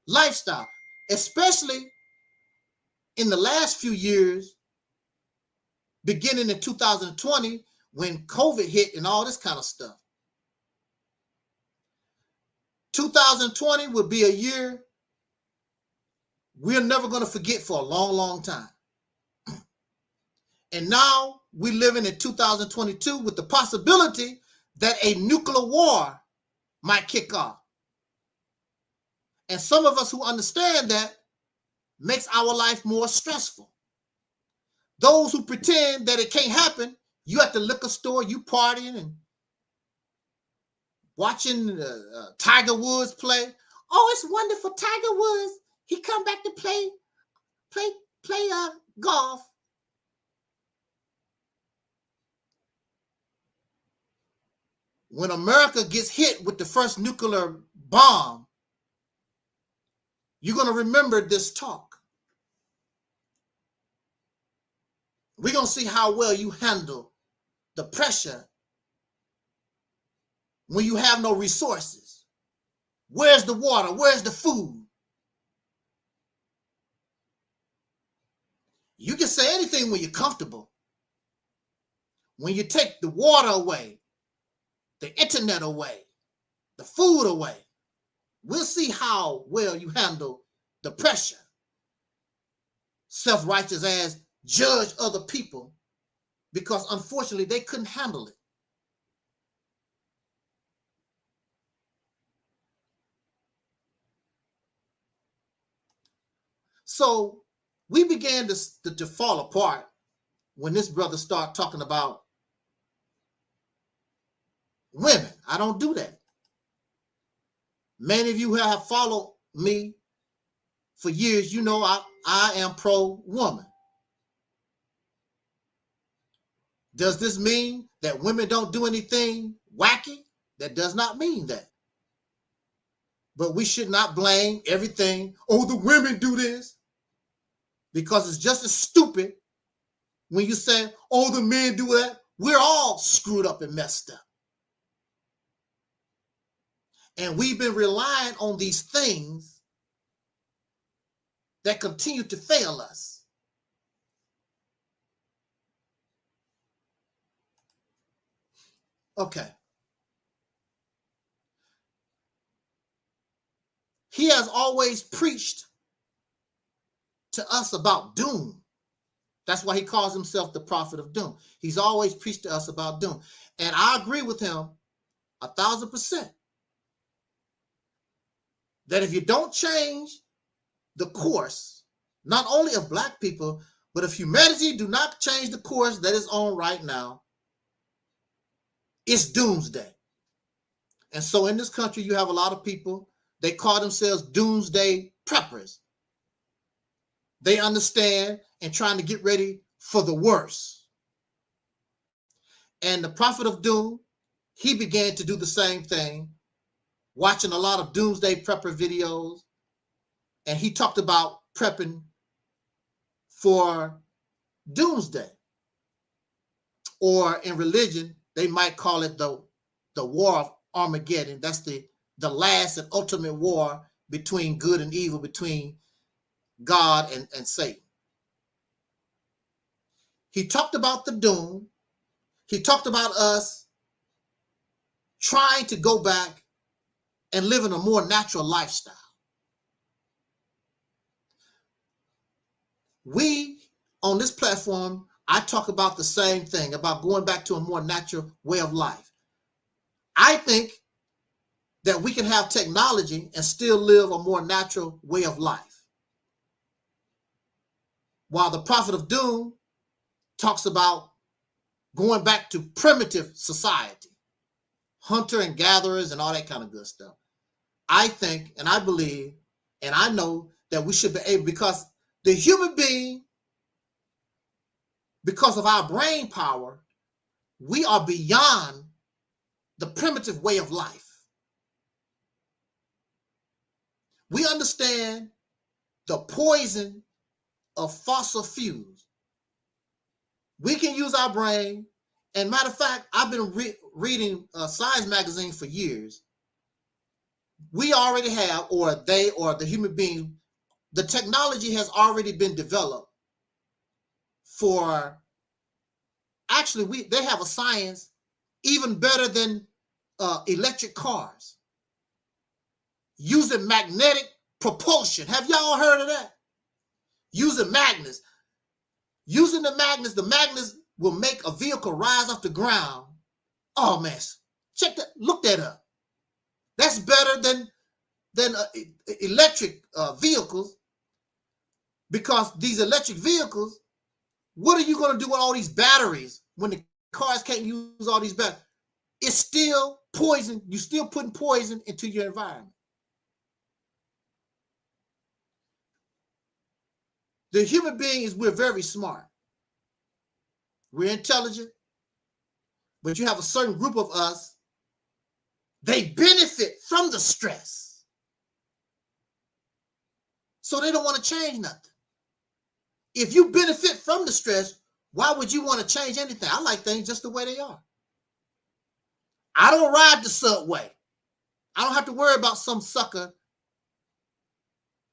lifestyle, especially in the last few years, beginning in 2020, when COVID hit and all this kind of stuff. 2020 will be a year we're never going to forget for a long, long time. And now we're living in 2022 with the possibility that a nuclear war might kick off. And some of us who understand that makes our life more stressful. Those who pretend that it can't happen, you at the liquor store, you partying and watching Tiger Woods play. Oh, it's wonderful, Tiger Woods. He come back to play golf. When America gets hit with the first nuclear bomb, you're going to remember this talk. We're going to see how well you handle the pressure when you have no resources. Where's the water? Where's the food? You can say anything when you're comfortable. When you take the water away, the internet away, the food away, we'll see how well you handle the pressure. Self-righteous ass judge other people because unfortunately they couldn't handle it. So we began to fall apart when this brother started talking about women. I don't do that. Many of you who have followed me for years, you know I am pro-woman. Does this mean that women don't do anything wacky? That does not mean that. But we should not blame everything. Oh, the women do this. Because it's just as stupid when you say, oh, the men do that. We're all screwed up and messed up. And we've been relying on these things that continue to fail us. Okay. He has always preached to us about doom. That's why he calls himself the prophet of doom. He's always preached to us about doom. And I agree with him 1,000%. That if you don't change the course, not only of black people, but if humanity do not change the course that is on right now, it's doomsday. And so in this country, you have a lot of people, they call themselves doomsday preppers. They understand and trying to get ready for the worst. And the prophet of doom, he began to do the same thing, watching a lot of doomsday prepper videos. And he talked about prepping for doomsday. or in religion, they might call it the war of Armageddon. That's the last and ultimate war between good and evil, between God and Satan. He talked about the doom. He talked about us trying to go back and live in a more natural lifestyle. We, on this platform, I talk about the same thing, about going back to a more natural way of life. I think that we can have technology and still live a more natural way of life. While the Prophet of Doom talks about going back to primitive society, hunter and gatherers and all that kind of good stuff. I think, and I believe, and I know that we should be able, because the human being, because of our brain power, we are beyond the primitive way of life. We understand the poison of fossil fuels. We can use our brain. And matter of fact, I've been reading Science magazine for years. We already have, or they, or the human being, the technology has already been developed for, actually, they have a science even better than electric cars, using magnetic propulsion. Have y'all heard of that? Using magnets. Using the magnets will make a vehicle rise off the ground. Oh man, check that, look that up. That's better than electric vehicles, because these electric vehicles, what are you going to do with all these batteries when the cars can't use all these batteries? It's still poison. You're still putting poison into your environment. The human being is, we're very smart. We're intelligent, but you have a certain group of us, they benefit from the stress. So they don't want to change nothing. If you benefit from the stress, why would you want to change anything? I like things just the way they are. I don't ride the subway. I don't have to worry about some sucker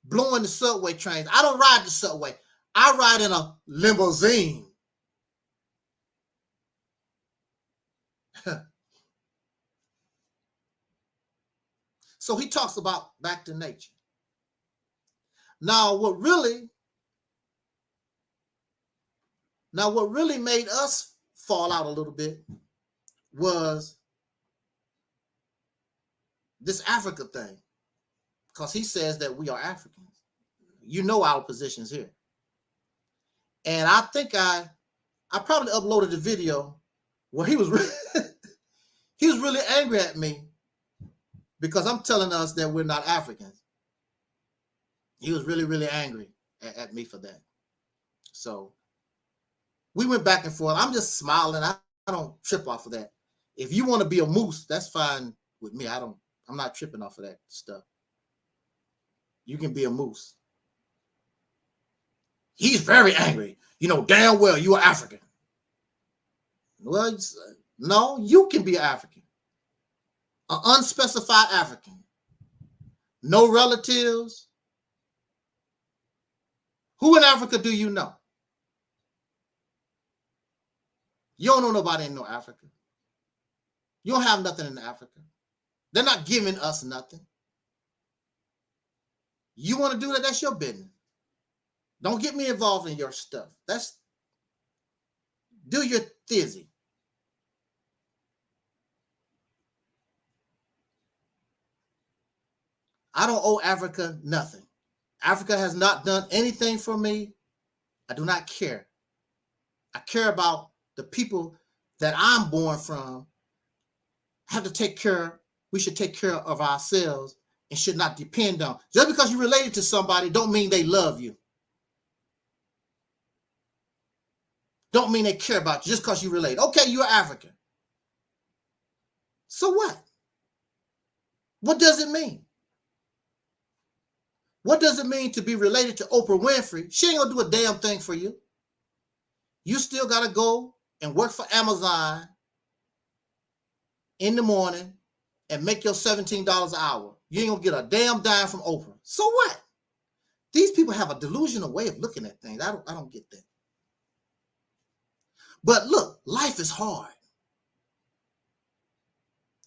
blowing the subway trains. I don't ride the subway. I ride in a limousine. So he talks about back to nature. Now, what really made us fall out a little bit was this Africa thing, because he says that we are Africans. You know our positions here. And I think I probably uploaded the video where he was he was really angry at me because I'm telling us that we're not Africans. He was really, really angry at me for that. So we went back and forth. I'm just smiling. I don't trip off of that. If you want to be a moose, that's fine with me. I'm not tripping off of that stuff. You can be a moose. He's very angry. You know damn well you are African. Well, no, you can be African. An unspecified African. No relatives. Who in Africa do you know? You don't know nobody in no Africa. You don't have nothing in Africa. They're not giving us nothing. You want to do that? That's your business. Don't get me involved in your stuff. Do your thizzy. I don't owe Africa nothing. Africa has not done anything for me. I do not care. I care about the people that I'm born from. Have to take care. We should take care of ourselves and should not depend on. Just because you're related to somebody don't mean they love you. Don't mean they care about you just because you relate. Okay, you're African. So what? What does it mean? What does it mean to be related to Oprah Winfrey? She ain't gonna do a damn thing for you. You still gotta go and work for Amazon in the morning and make your $17 an hour. You ain't gonna get a damn dime from Oprah. So what? These people have a delusional way of looking at things. I don't get that. But look, life is hard.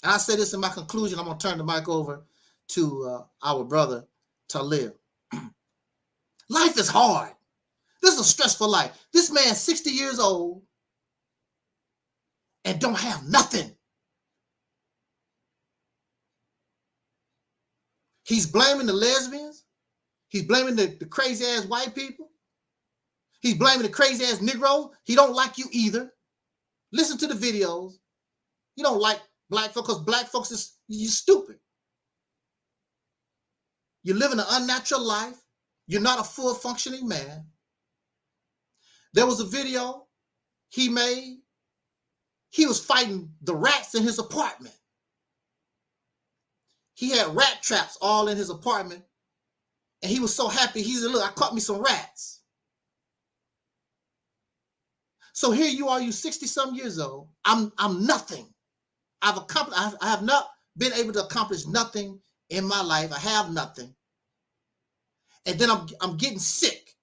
And I say this in my conclusion. I'm gonna turn the mic over to our brother Taalik. Life is hard. This is a stressful life. This man's 60 years old and don't have nothing. He's blaming the lesbians. He's blaming the crazy ass white people. He's blaming the crazy ass Negroes. He don't like you either. Listen to the videos. You don't like black folks because black folks you're stupid. You're living an unnatural life. You're not a full functioning man. There was a video he made. He was fighting the rats in his apartment. He had rat traps all in his apartment. And he was so happy. He said, look, I caught me some rats. So here you are, you 60-some years old. I'm nothing. I have not been able to accomplish nothing in my life. I have nothing. And then I'm getting sick.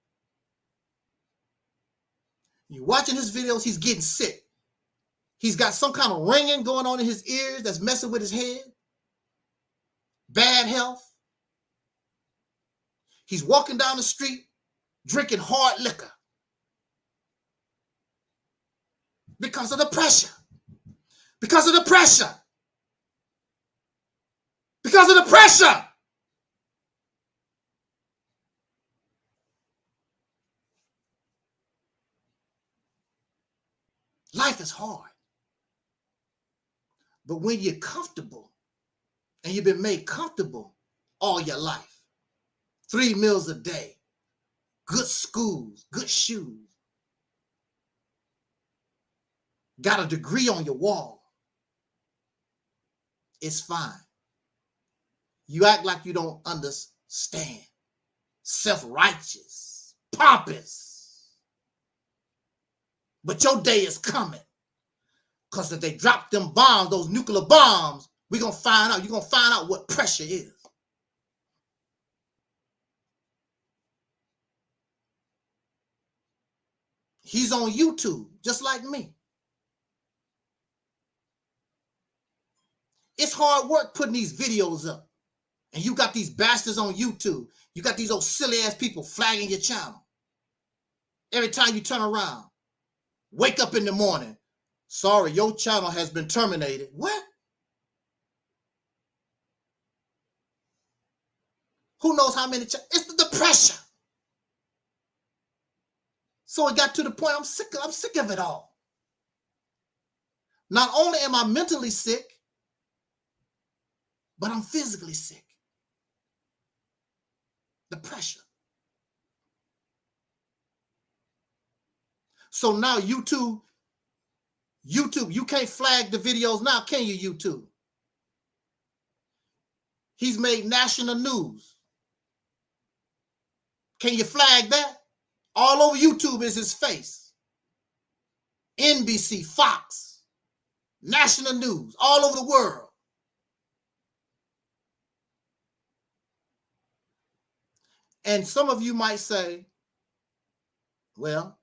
You're watching his videos, he's getting sick. He's got some kind of ringing going on in his ears that's messing with his head. Bad health. He's walking down the street drinking hard liquor because of the pressure. Because of the pressure. Because of the pressure. Life is hard. But when you're comfortable and you've been made comfortable all your life, 3 meals a day, good schools, good shoes, got a degree on your wall, it's fine. You act like you don't understand. Self-righteous, pompous. But your day is coming. Because if they drop them bombs, those nuclear bombs, we're going to find out. You're going to find out what pressure is. He's on YouTube, just like me. It's hard work putting these videos up. And you got these bastards on YouTube. You got these old silly ass people flagging your channel. Every time you turn around, wake up in the morning. Sorry, your channel has been terminated. What? Who knows how many? It's the pressure. So it got to the point I'm sick of it all. Not only am I mentally sick, but I'm physically sick. The pressure. So now YouTube, you can't flag the videos now, can you, YouTube? He's made national news. Can you flag that? All over YouTube is his face. NBC, Fox, national news, all over the world. And some of you might say, well,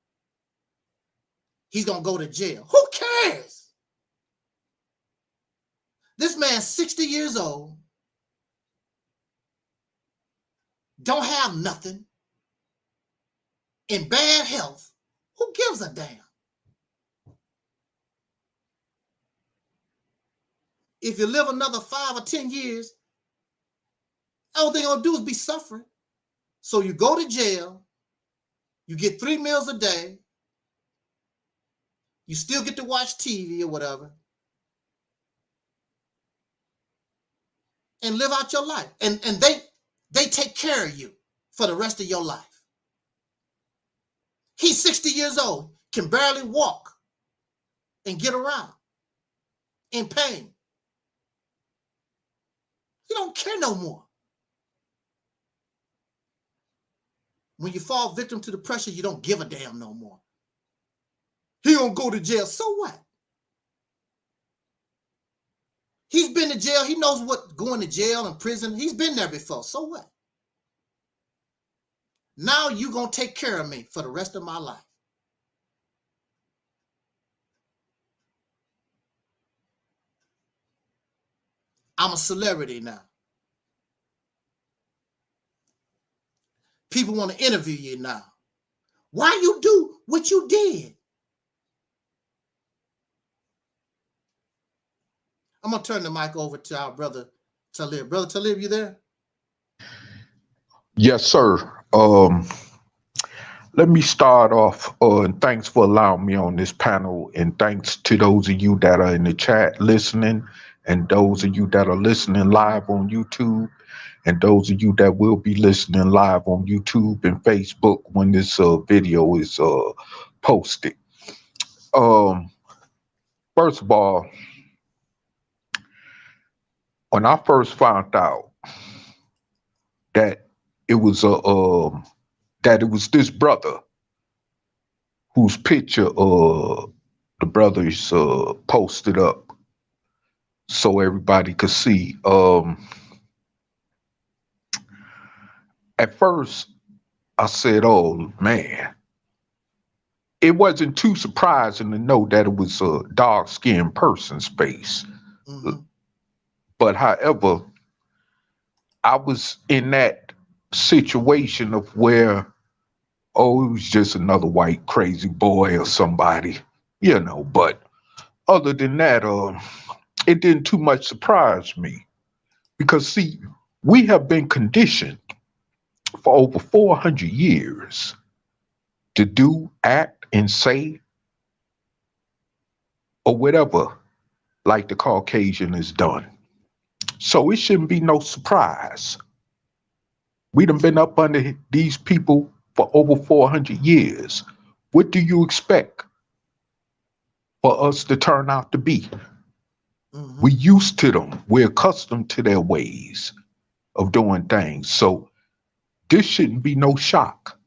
he's going to go to jail. Who cares? This man's 60 years old, don't have nothing, in bad health. Who gives a damn? If you live another 5 or 10 years, all they're going to do is be suffering. So you go to jail, you get 3 meals a day, you still get to watch TV or whatever, and live out your life. And they take care of you for the rest of your life. He's 60 years old, can barely walk and get around in pain. He don't care no more. When you fall victim to the pressure, you don't give a damn no more. He don't go to jail. So what? He's been to jail. He knows what going to jail and prison. He's been there before. So what? Now you gonna take care of me for the rest of my life. I'm a celebrity now. People want to interview you now. Why you do what you did? I'm going to turn the mic over to our brother Taalik. Brother Taalik, you there? Yes, sir. Let me start off, and thanks for allowing me on this panel, and thanks to those of you that are in the chat listening, and those of you that are listening live on YouTube, and those of you that will be listening live on YouTube and Facebook when this video is posted. First of all, when I first found out that it was this brother whose picture the brothers posted up so everybody could see. At first, I said, "Oh man." It wasn't too surprising to know that it was a dark-skinned person's face. But however, I was in that situation of where, oh, it was just another white crazy boy or somebody, you know. But other than that, it didn't too much surprise me. Because, see, we have been conditioned for over 400 years to do, act, and say, or whatever, like the Caucasian has done. So it shouldn't be no surprise. We done been up under these people for over 400 years. What do you expect for us to turn out to be? We used to them. We're accustomed to their ways of doing things. So this shouldn't be no shock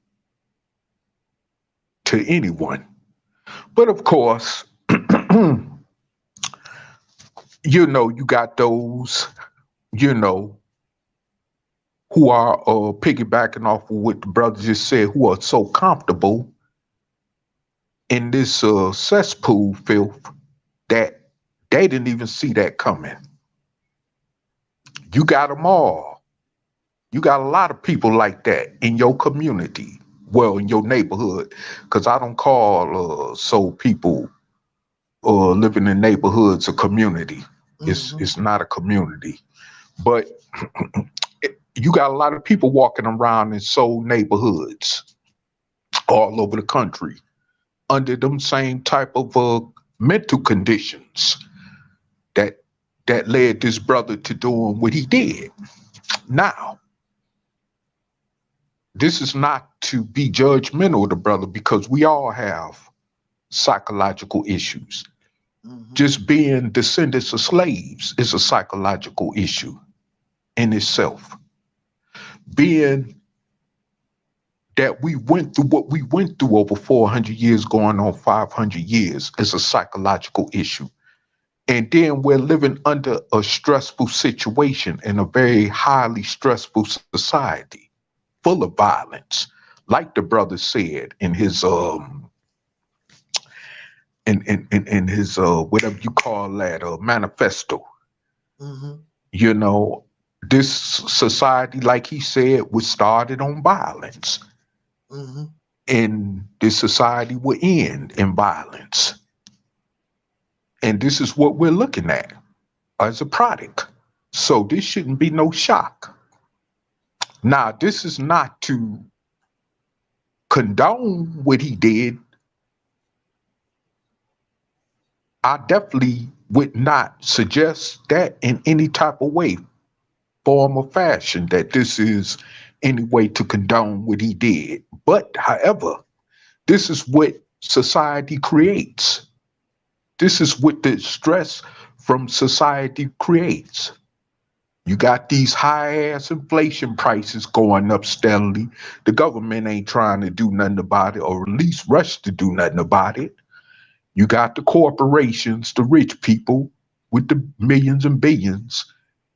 to anyone. But of course, you know, you got those, you know, who are piggybacking off of what the brother just said, who are so comfortable in this cesspool filth that they didn't even see that coming. You got them all. You got a lot of people like that in your community, well, in your neighborhood, because I don't call people living in neighborhoods a community. It's not a community, but you got a lot of people walking around in soul neighborhoods all over the country under them same type of mental conditions that led this brother to doing what he did. Now, this is not to be judgmental of the brother, because we all have psychological issues. Just being descendants of slaves is a psychological issue in itself. Being that we went through what we went through over 400 years, going on 500 years, is a psychological issue. And then we're living under a stressful situation in a very highly stressful society, full of violence, like the brother said in his in his whatever you call that manifesto. You know, this society, like he said, was started on violence, and this society will end in violence. And this is what we're looking at as a product. So this shouldn't be no shock. Now, this is not to condone what he did. I definitely would not suggest that in any type of way, form, or fashion, that this is any way to condone what he did. But, however, this is what society creates. This is what the stress from society creates. You got these high-ass inflation prices going up steadily. The government ain't trying to do nothing about it, or at least rush to do nothing about it. You got the corporations, the rich people with the millions and billions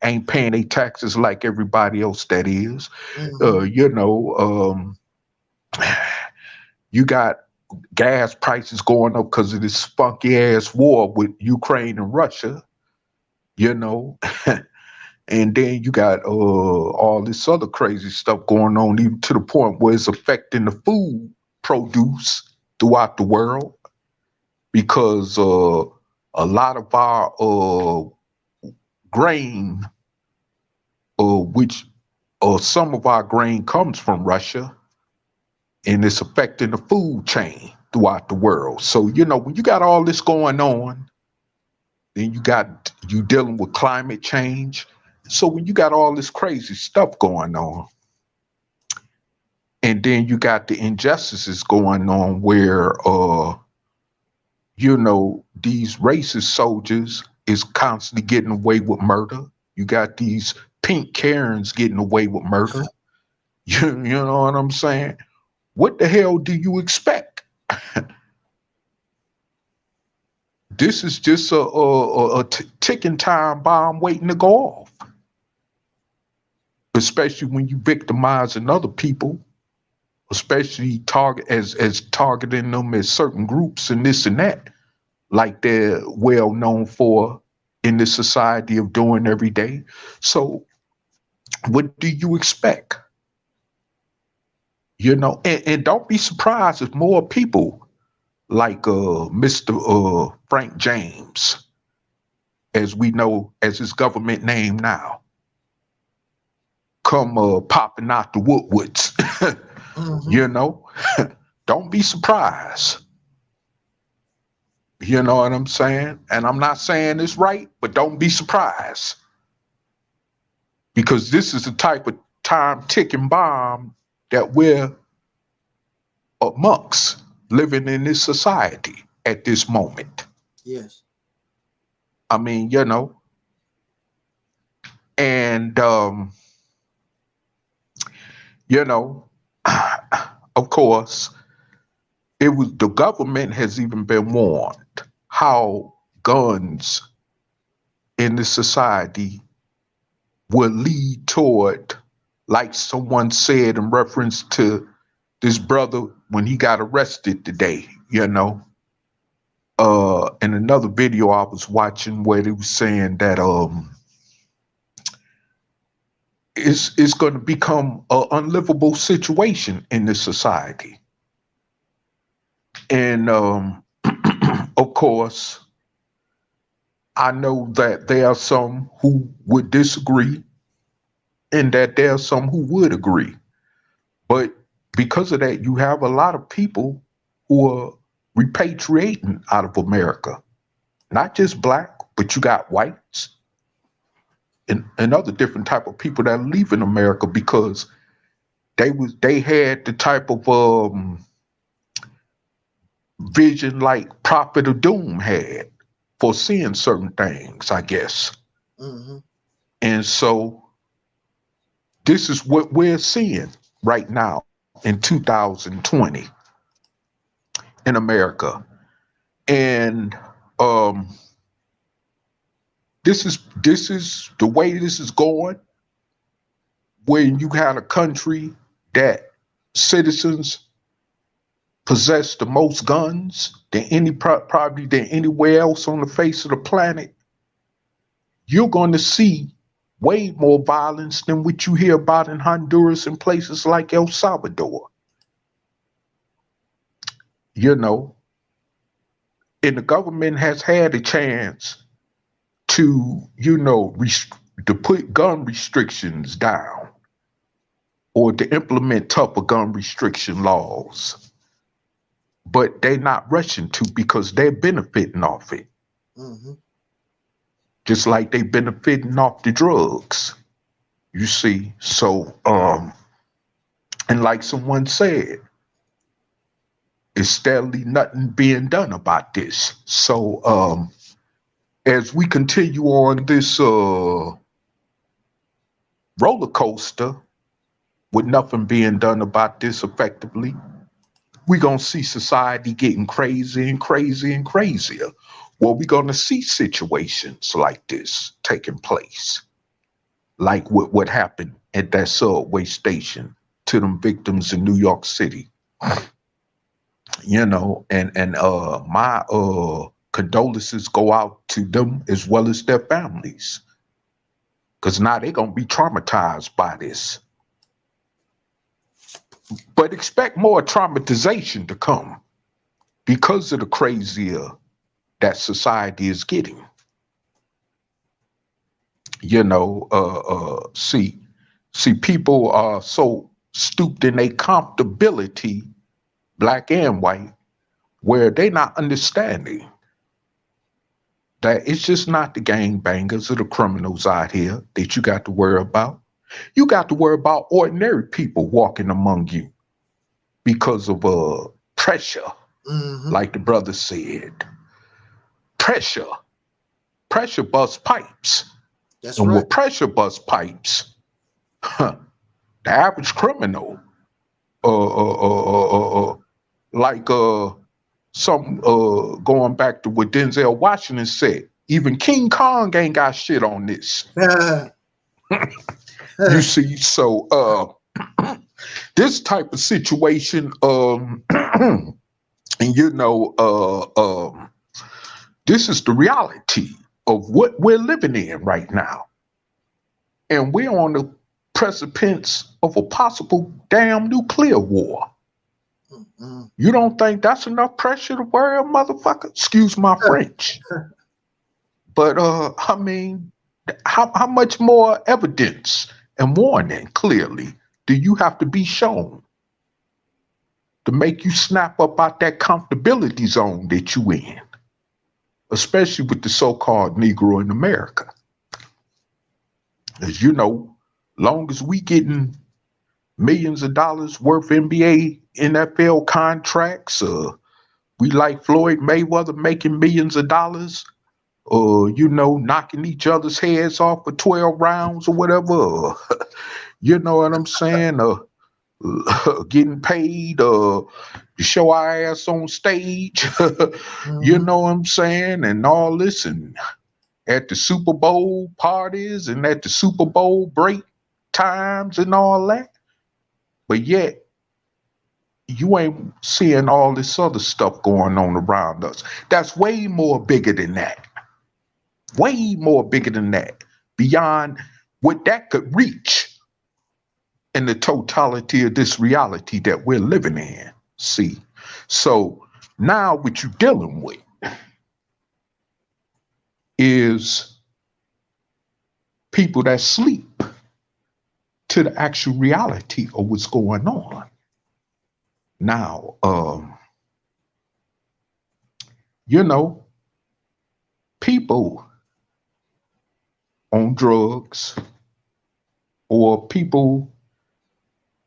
ain't paying their taxes like everybody else that is. You got gas prices going up because of this funky ass war with Ukraine and Russia, and then you got all this other crazy stuff going on, even to the point where it's affecting the food produce throughout the world, because a lot of our grain, some of our grain comes from Russia, and it's affecting the food chain throughout the world. So, when you got all this going on, then you dealing with climate change. So when you got all this crazy stuff going on, and then you got the injustices going on where, these racist soldiers is constantly getting away with murder. You got these pink Karens getting away with murder. You know what I'm saying? What the hell do you expect? This is just a ticking time bomb waiting to go off. Especially when you victimizing other people, especially targeting them as certain groups and this and that, like they're well known for in this society of doing every day. So what do you expect? And don't be surprised if more people like Mr. Frank James, as we know as his government name now, come popping out the woodwoods. Don't be surprised. You know what I'm saying? And I'm not saying it's right, but don't be surprised, because this is the type of time ticking bomb that we're amongst, living in this society at this moment. Yes. I mean, and of course, the government has even been warned how guns in this society will lead toward, like someone said in reference to this brother when he got arrested today, in another video I was watching where they was saying that it's going to become an unlivable situation in this society. And of course, I know that there are some who would disagree and that there are some who would agree. But because of that, you have a lot of people who are repatriating out of America. Not just black, but you got whites and other different type of people that are leaving America because they had the type of vision like Prophet of Doom had for seeing certain things, I guess. Mm-hmm. And so this is what we're seeing right now in 2020 in America. And this is the way this is going, when you had a country that citizens possess the most guns than probably than anywhere else on the face of the planet. You're going to see way more violence than what you hear about in Honduras and places like El Salvador. And the government has had a chance to, to put gun restrictions down or to implement tougher gun restriction laws. But they're not rushing to because they're benefiting off it. Mm-hmm. Just like they benefiting off the drugs, you see. So, and like someone said, it's steadily nothing being done about this. So, as we continue on this roller coaster with nothing being done about this effectively, we're going to see society getting crazy and crazy and crazier. Well, we're going to see situations like this taking place, like what happened at that subway station to them victims in New York City. You know, and my condolences go out to them as well as their families, because now they're going to be traumatized by this. But expect more traumatization to come because of the crazier that society is getting. You know, see, people are so stooped in their comfortability, black and white, where they not understanding that it's just not the gangbangers or the criminals out here that you got to worry about. You got to worry about ordinary people walking among you because of pressure, like the brother said. Pressure busts pipes. That's and right. with pressure bust pipes, the average criminal, like going back to what Denzel Washington said, even King Kong ain't got shit on this. You see, so this type of situation, and you know, this is the reality of what we're living in right now. And we're on the precipice of a possible damn nuclear war. You don't think that's enough pressure to worry a motherfucker? Excuse my French. But I mean, how much more evidence and warning, clearly, do you have to be shown to make you snap up out that comfortability zone that you in? Especially with the so-called Negro in America. As you know, long as we getting millions of dollars worth NBA, NFL contracts, we like Floyd Mayweather making millions of dollars, you know, knocking each other's heads off for 12 rounds or whatever, you know what I'm saying, getting paid to show our ass on stage, you know what I'm saying, and all this, and at the Super Bowl parties and at the Super Bowl break times and all that. But yet, you ain't seeing all this other stuff going on around us. That's way more bigger than that. Way more bigger than that. Beyond what that could reach in the totality of this reality that we're living in. See? So now what you're dealing with is people that sleep to the actual reality of what's going on. Now, you know, people on drugs or people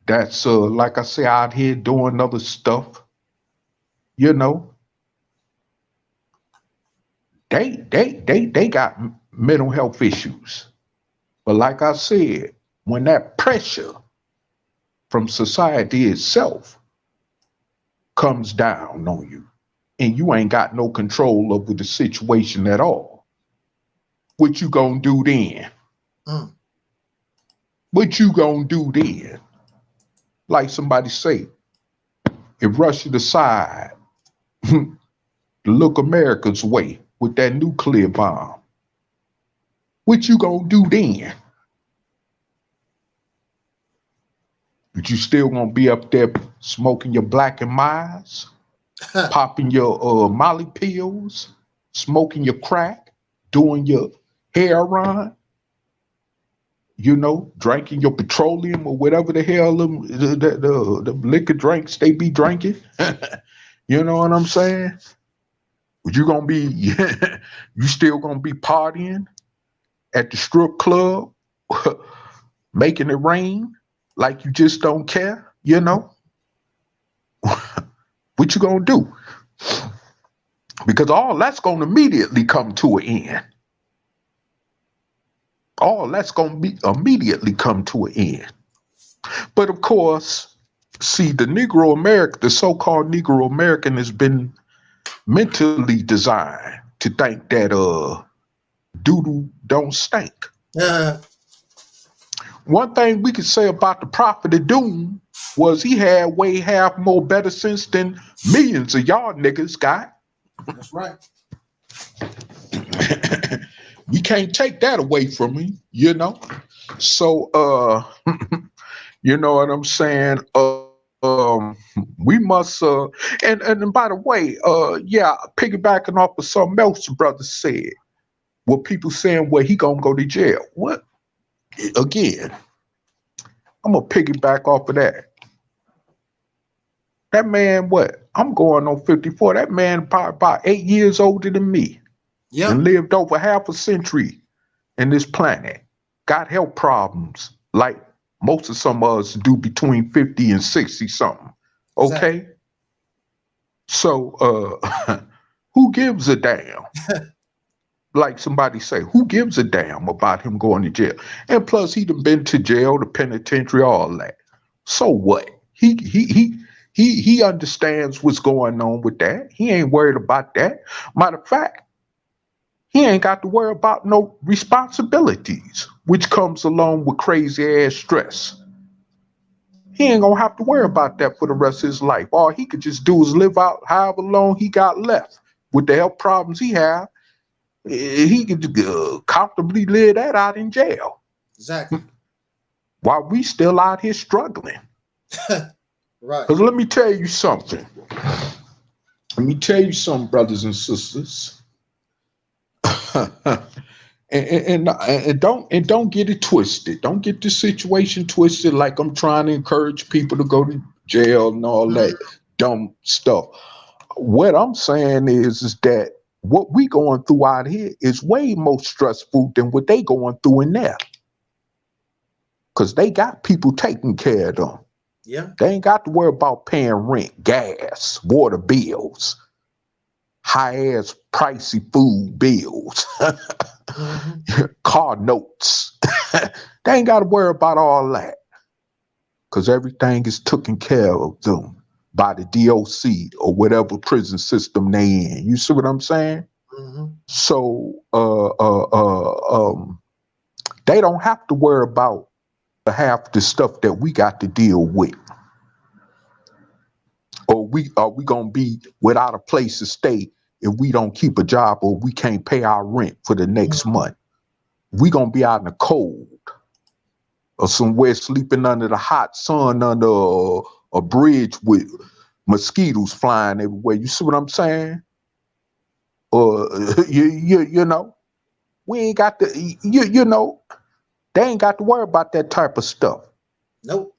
that's, like I say, out here doing other stuff, you know, they got mental health issues. But like I said, when that pressure from society itself comes down on you and you ain't got no control over the situation at all, what you gonna do then? What you gonna do then? Like somebody say, if Russia decide to look America's way with that nuclear bomb, what you gonna do then? But you still gonna be up there smoking your Black and Milds, popping your Molly pills, smoking your crack, doing your heroin, you know, drinking your petroleum or whatever the hell the liquor drinks they be drinking. You know what I'm saying? But you gonna be, you still gonna be partying at the strip club, making it rain like you just don't care, you know? What you gonna do? Because all that's gonna immediately come to an end. All that's gonna be immediately come to an end. But of course, See, the Negro American, the so-called Negro American has been mentally designed to think that doodle don't stink. One thing we could say about the Prophet of Doom was he had way half more better sense than millions of y'all niggas got. That's right. You can't take that away from me, you know. So you know what I'm saying? We must and by the way, yeah, piggybacking off of something else the brother said. What people saying, well, he gonna go to jail. What? Again, I'm gonna piggyback off of that. That man, what? I'm going on 54. That man probably about 8 years older than me. Yeah. And lived over half a century in this planet. Got health problems like most of some of us do between 50 and 60 something. Okay? Exactly. So who gives a damn? Like somebody say, who gives a damn about him going to jail? And plus he done been to jail, the penitentiary, all that. So what? He understands what's going on with that. He ain't worried about that. Matter of fact, he ain't got to worry about no responsibilities, which comes along with crazy ass stress. He ain't gonna have to worry about that for the rest of his life. All he could just do is live out however long he got left with the health problems he have. He could comfortably live that out in jail. Exactly. While we still out here struggling. Right. Because let me tell you something. Let me tell you something, brothers and sisters. and don't get it twisted. Don't get the situation twisted like I'm trying to encourage people to go to jail and all that dumb stuff. What I'm saying is that what we going through out here is way more stressful than what they going through in there. Because they got people taking care of them. Yeah. They ain't got to worry about paying rent, gas, water bills, high-ass pricey food bills, car notes. They ain't got to worry about all that because everything is taken care of them by the DOC or whatever prison system they in. You see what I'm saying? So they don't have to worry about half the stuff that we got to deal with. Or are we gonna be without a place to stay if we don't keep a job or we can't pay our rent for the next month? We gonna be out in the cold or somewhere sleeping under the hot sun under a bridge with mosquitoes flying everywhere. You see what I'm saying? Or you know, we ain't got to you know. They ain't got to worry about that type of stuff. Nope.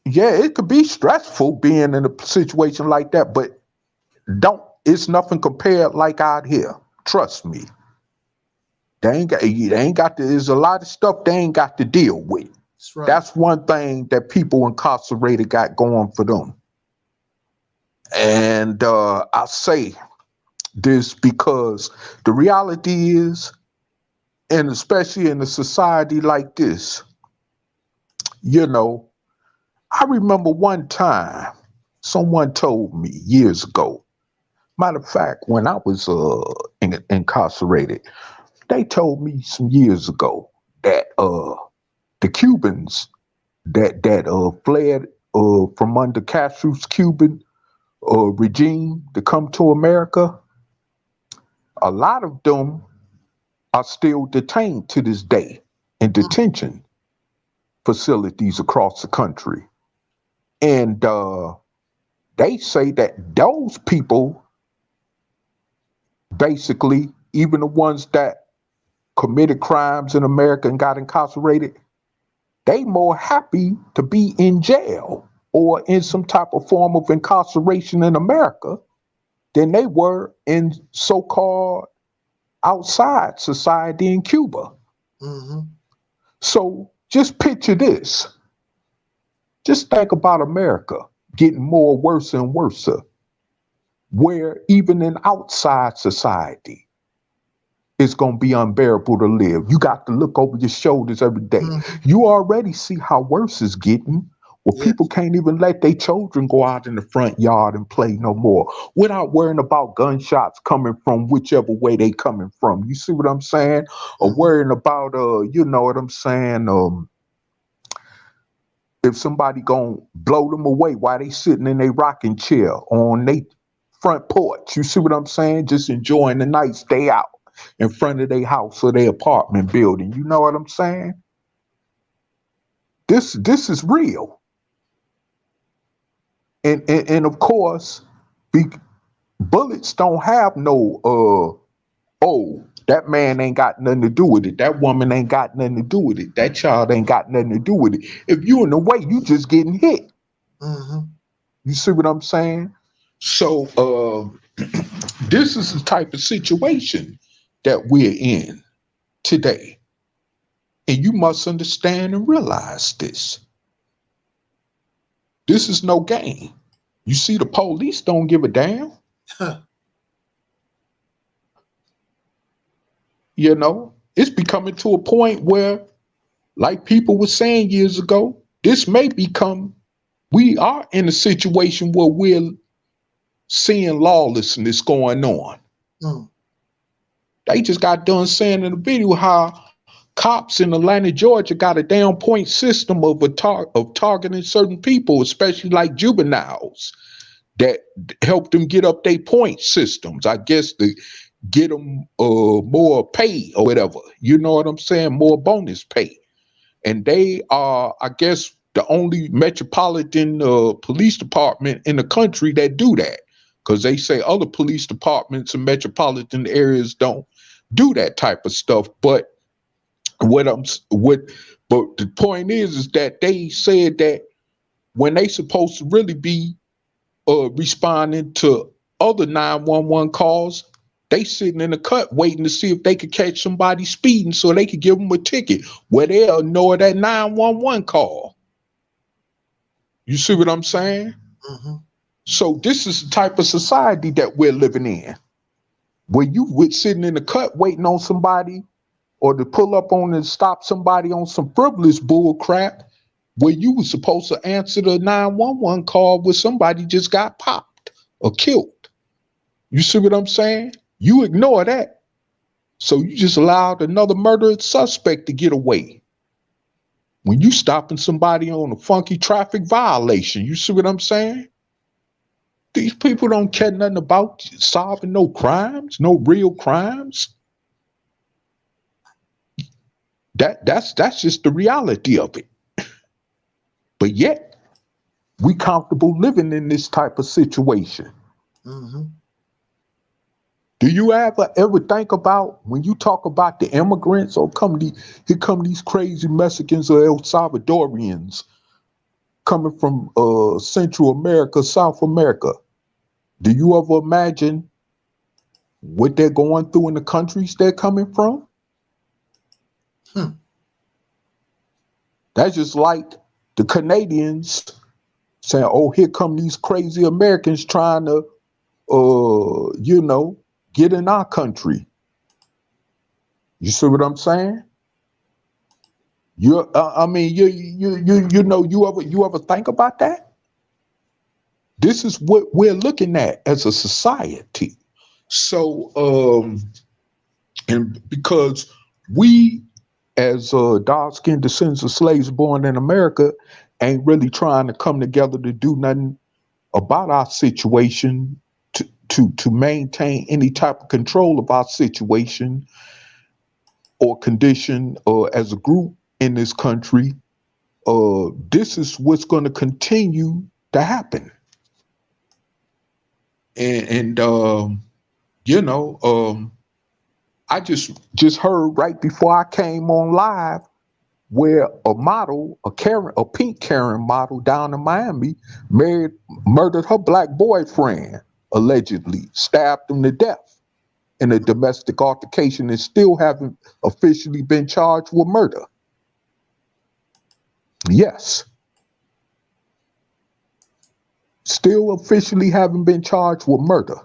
Yeah, it could be stressful being in a situation like that, but it's nothing compared like out here. Trust me. They ain't got to, there's a lot of stuff they ain't got to deal with. That's right. That's one thing that people incarcerated got going for them. And I say this because the reality is, and especially in a society like this, you know, I remember one time someone told me years ago, matter of fact, when I was incarcerated, they told me some years ago that the Cubans that fled from under Castro's Cuban regime to come to America, a lot of them are still detained to this day in detention facilities across the country. And they say that those people, basically, even the ones that committed crimes in America and got incarcerated, they more happy to be in jail or in some type of form of incarceration in America than they were in so-called outside society in Cuba. So just picture this. Just think about America getting more worse and worse, where even in outside society, it's going to be unbearable to live. You got to look over your shoulders every day. You already see how worse it's getting Well, people can't even let their children go out in the front yard and play no more without worrying about gunshots coming from whichever way they coming from. You see what I'm saying? Or worrying about, you know what I'm saying? If somebody gonna blow them away while they sitting in their rocking chair on their front porch. You see what I'm saying? Just enjoying the nice day out in front of their house or their apartment building. You know what I'm saying? This is real. And of course, bullets don't have no, that man ain't got nothing to do with it. That woman ain't got nothing to do with it. That child ain't got nothing to do with it. If you in the way, you just getting hit. You see what I'm saying? So this is the type of situation that we're in today. And you must understand and realize this. This is no game. You see, the police don't give a damn. You know, it's becoming to a point where, like people were saying years ago, this may become, we are in a situation where we're seeing lawlessness going on. They just got done saying in the video how cops in Atlanta, Georgia got a damn point system of targeting certain people, especially like juveniles, that help them get up their point systems, I guess, to get them more pay or whatever. You know what I'm saying? More bonus pay. And they are, I guess, the only metropolitan police department in the country that do that. Because they say other police departments in metropolitan areas don't do that type of stuff. But the point is that they said that when they supposed to really be responding to other 911 calls, they sitting in the cut waiting to see if they could catch somebody speeding so they could give them a ticket where they'll ignore that 911 call. You see what I'm saying? So this is the type of society that we're living in, where you would sitting in the cut waiting on somebody or to pull up on and stop somebody on some frivolous bull crap, where you were supposed to answer the 911 call where somebody just got popped or killed. You see what I'm saying? You ignore that. So you just allowed another murdered suspect to get away. When you stopping somebody on a funky traffic violation, you see what I'm saying? These people don't care nothing about solving no crimes, no real crimes. That's just the reality of it. But yet, we comfortable living in this type of situation. Do you ever think about when you talk about the immigrants or here come these crazy Mexicans or El Salvadorians coming from Central America, South America? Do you ever imagine what they're going through in the countries they're coming from? That's just like the Canadians saying, oh, here come these crazy Americans trying to, get in our country. You see what I'm saying? You ever think about that? This is what we're looking at as a society. So, and because we, as dark-skinned descendants of slaves born in America, ain't really trying to come together to do nothing about our situation, to maintain any type of control of our situation or condition as a group in this country, this is what's going to continue to happen. And I just heard right before I came on live where a model, a pink Karen model down in Miami, murdered her black boyfriend, allegedly stabbed him to death in a domestic altercation and still haven't officially been charged with murder. Yes. Still officially haven't been charged with murder.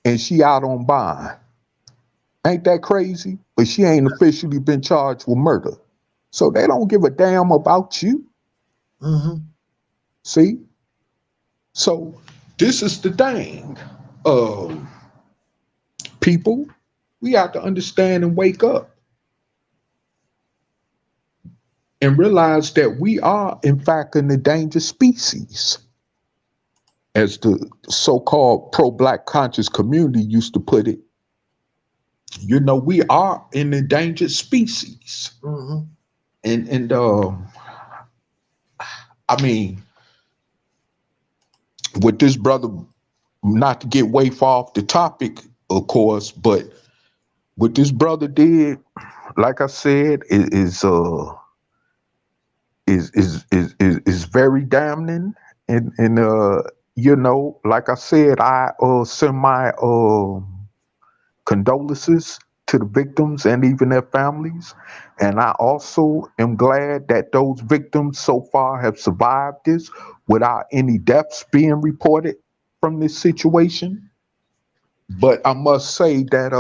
And she out on bond. Ain't that crazy? But she ain't officially been charged with murder. So they don't give a damn about you. See? So this is the thing. People, we have to understand and wake up and realize that we are, in fact, an endangered species. As the so-called pro-Black conscious community used to put it, you know, we are an endangered species. And I mean, with this brother, not to get way far off the topic, of course, but what this brother did, like I said, is very damning, and you know, like I said, I send my condolences to the victims and even their families, and I also am glad that those victims so far have survived this without any deaths being reported from this situation. But I must say that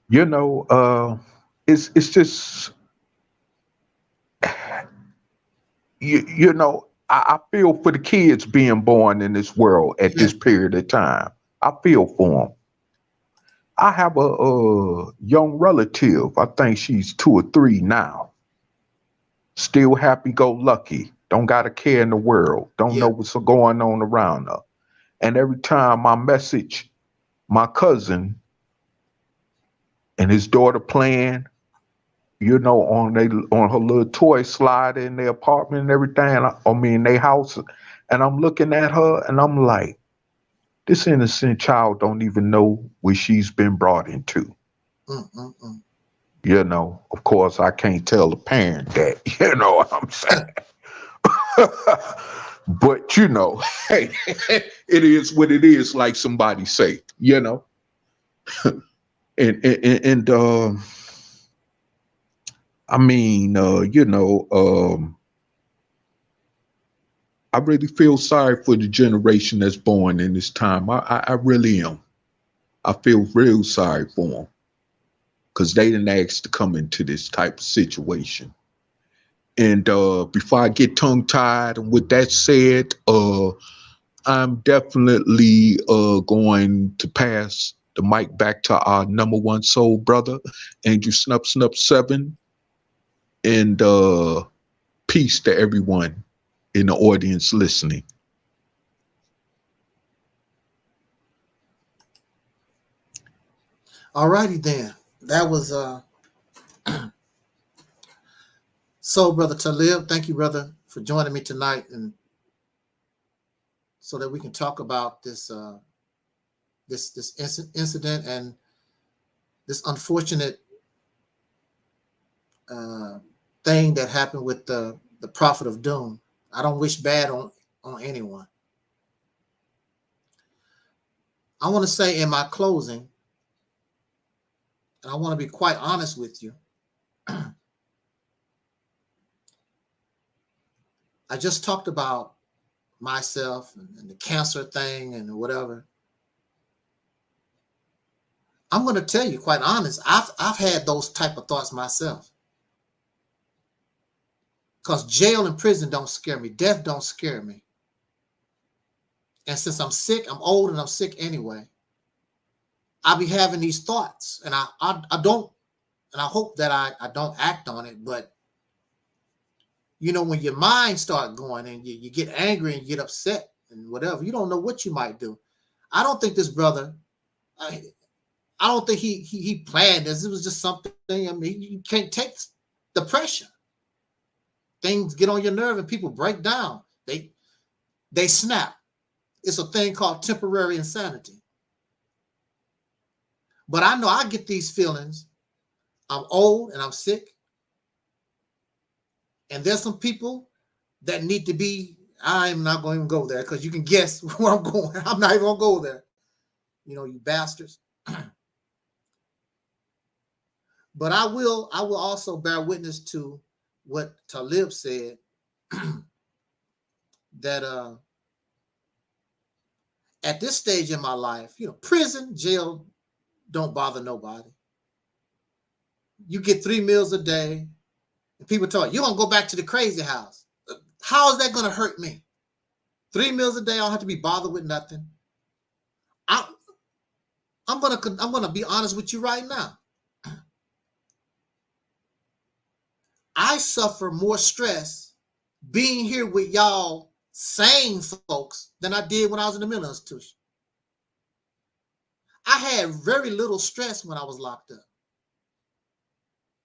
you know, it's just you know, I feel for the kids being born in this world at this period of time. I feel for them. I have a young relative. I think she's 2 or 3 now. Still happy-go-lucky. Don't got a care in the world. Don't know what's going on around her. And every time I message my cousin and his daughter playing, you know, on her little toy slide in their apartment and everything, in their house, and I'm looking at her and I'm like, this innocent child don't even know what she's been brought into. You know, of course, I can't tell the parent that, you know what I'm saying? But, you know, hey, it is what it is, like somebody say, you know? and I mean, you know, I really feel sorry for the generation that's born in this time. I really am. I feel real sorry for them because they didn't ask to come into this type of situation. And before I get tongue-tied, and with that said, I'm definitely going to pass the mic back to our #1 soul brother, Angelsnupnup7, and peace to everyone in the audience listening. All righty then. That was so brother Talib. Thank you, brother, for joining me tonight, and so that we can talk about this this incident and this unfortunate thing that happened with the Prophet of Doom. I don't wish bad on anyone. I want to say in my closing, and I want to be quite honest with you, I just talked about myself and the cancer thing and whatever. I'm going to tell you quite honest, I've had those type of thoughts myself. Because jail and prison don't scare me. Death don't scare me. And since I'm sick, I'm old and I'm sick anyway, I'll be having these thoughts. And I don't, and I hope that I don't act on it. But, you know, when your mind starts going and you get angry and you get upset and whatever, you don't know what you might do. I don't think this brother, I don't think he planned this. It was just something. I mean, you can't take the pressure. Things get on your nerve and people break down. They snap. It's a thing called temporary insanity. But I know I get these feelings. I'm old and I'm sick. And there's some people that need to be, I'm not going to even go there because you can guess where I'm going. I'm not even going to go there. You know, you bastards. But I will also bear witness to what Talib said, that at this stage in my life, you know, prison, jail don't bother nobody. You get 3 meals a day. And people talk, you're going to go back to the crazy house. How is that going to hurt me? 3 meals a day, I don't have to be bothered with nothing. I'm gonna be honest with you right now. I suffer more stress being here with y'all sane folks than I did when I was in the mental institution. I had very little stress when I was locked up,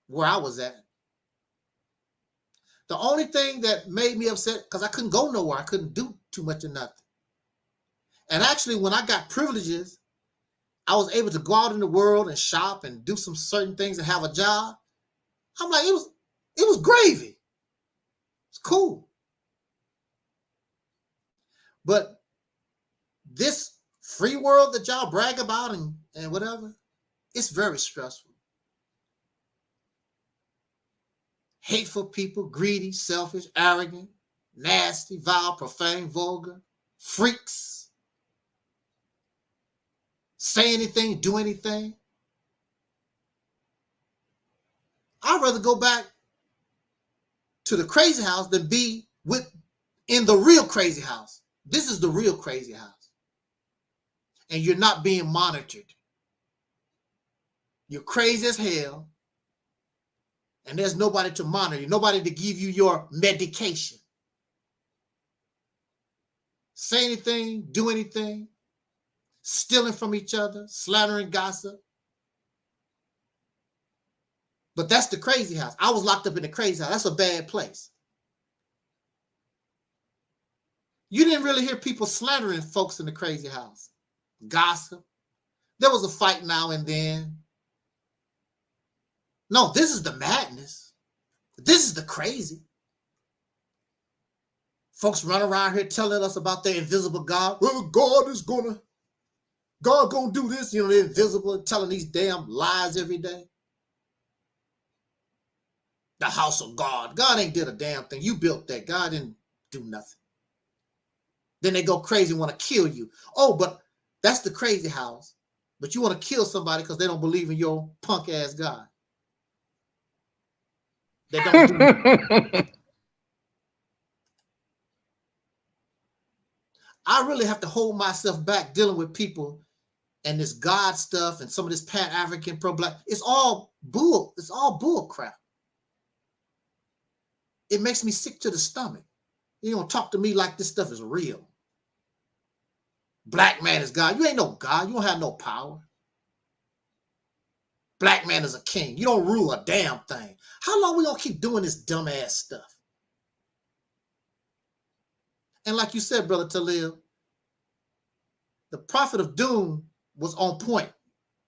where I was at. The only thing that made me upset, because I couldn't go nowhere, I couldn't do too much of nothing. And actually, when I got privileges, I was able to go out in the world and shop and do some certain things and have a job. I'm like, it was gravy. It's cool. But this free world that y'all brag about and whatever, it's very stressful. Hateful people, greedy, selfish, arrogant, nasty, vile, profane, vulgar, freaks. Say anything, do anything. I'd rather go back to the crazy house than be in the real crazy house. This is the real crazy house. And you're not being monitored. You're crazy as hell. And there's nobody to monitor you, nobody to give you your medication. Say anything, do anything. Stealing from each other, slandering, gossip. But that's the crazy house. I was locked up in the crazy house. That's a bad place. You didn't really hear people slandering folks in the crazy house. Gossip. There was a fight now and then. No, this is the madness. This is the crazy. Folks run around here telling us about their invisible God. Well, God gonna do this, you know, they're invisible, telling these damn lies every day. The house of God. God ain't did a damn thing. You built that. God didn't do nothing. Then they go crazy and want to kill you. Oh, but that's the crazy house. But you want to kill somebody because they don't believe in your punk ass God. They don't do nothing. I really have to hold myself back dealing with people and this God stuff and some of this Pan-African pro-black. It's all bull. It's all bull crap. It makes me sick to the stomach. You don't talk to me like this stuff is real. Black man is God. You ain't no God. You don't have no power. Black man is a king. You don't rule a damn thing. How long we gonna keep doing this dumb ass stuff? And like you said, Brother Taalik, the Prophet of Doom was on point.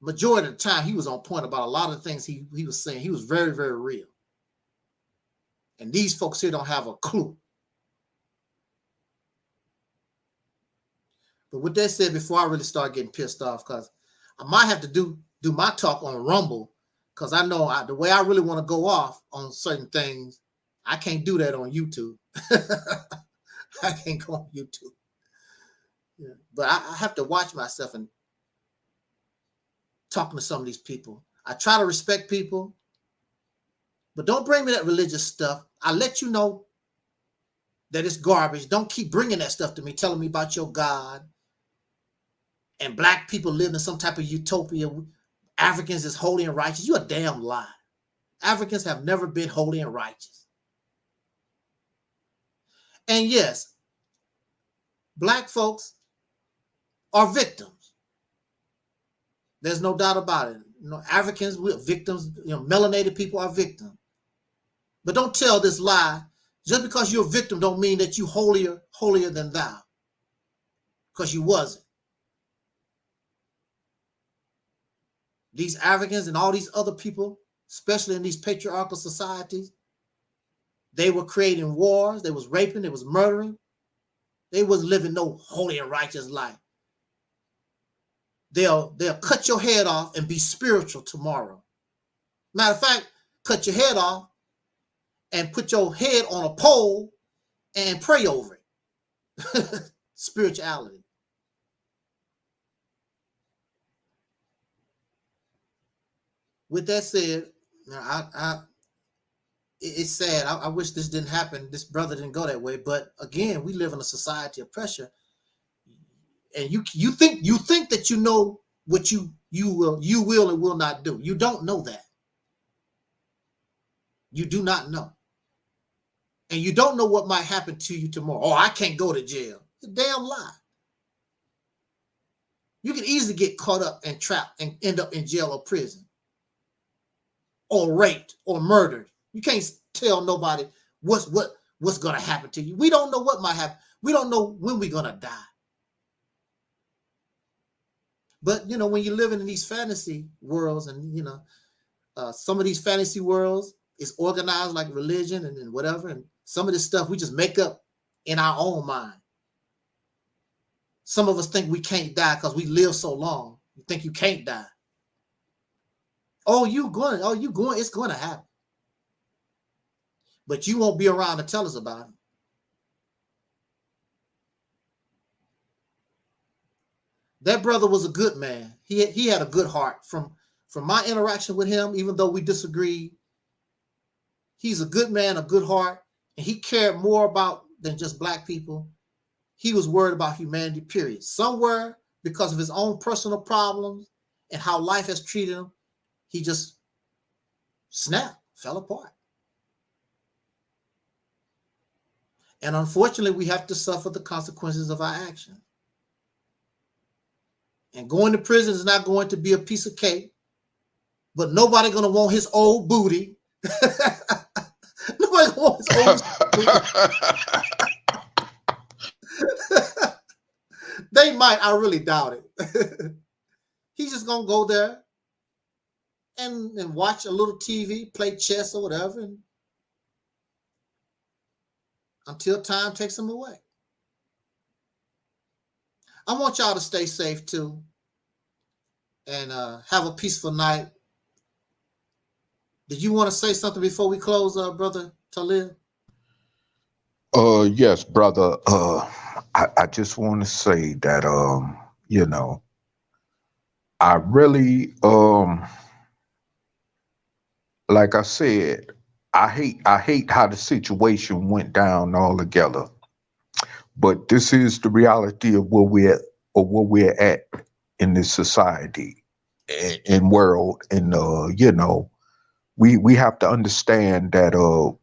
Majority of the time, he was on point about a lot of the things he was saying. He was very, very real. And these folks here don't have a clue. But with that said, before I really start getting pissed off, because I might have to do my talk on Rumble, because I know the way I really want to go off on certain things, I can't do that on YouTube. I can't go on YouTube. Yeah. But I have to watch myself and talking to some of these people. I try to respect people, but don't bring me that religious stuff. I let you know that it's garbage. Don't keep bringing that stuff to me, telling me about your God and black people living in some type of utopia. Africans is holy and righteous. You a damn lie. Africans have never been holy and righteous. And yes, black folks are victims. There's no doubt about it. You know, Africans, we're victims. You know, melanated people are victims. But don't tell this lie. Just because you're a victim don't mean that you holier than thou. Because you wasn't. These Africans and all these other people, especially in these patriarchal societies, they were creating wars. They was raping. They was murdering. They wasn't living no holy and righteous life. They'll cut your head off and be spiritual tomorrow. Matter of fact, cut your head off and put your head on a pole and pray over it. Spirituality. With that said, it's sad. I wish this didn't happen. This brother didn't go that way. But again, we live in a society of pressure, and you think that you know what you will and will not do. You don't know that. You do not know, and you don't know what might happen to you tomorrow. Oh, I can't go to jail. It's a damn lie. You can easily get caught up and trapped and end up in jail or prison, or raped or murdered. You can't tell nobody what's going to happen to you. We don't know what might happen. We don't know when we're going to die. But, you know, when you're living in these fantasy worlds, and, you know, some of these fantasy worlds is organized like religion and whatever. And some of this stuff we just make up in our own mind. Some of us think we can't die because we live so long. You think you can't die. It's going to happen. But you won't be around to tell us about it. That brother was a good man. He had a good heart. From my interaction with him, even though we disagreed, he's a good man, a good heart, and he cared more about than just black people. He was worried about humanity, period. Somewhere, because of his own personal problems and how life has treated him, he just snapped, fell apart. And unfortunately, we have to suffer the consequences of our actions. And going to prison is not going to be a piece of cake, but nobody going to want his old booty. Nobody wants his old booty. They might, I really doubt it. He's just going to go there and watch a little TV, play chess or whatever, and until time takes him away. I want y'all to stay safe too, and have a peaceful night. Did you want to say something before we close, brother Taalik? Yes, brother. I just want to say that you know, I really like I said, I hate how the situation went down altogether. But this is the reality of where we're at in this society and world. And you know, we have to understand that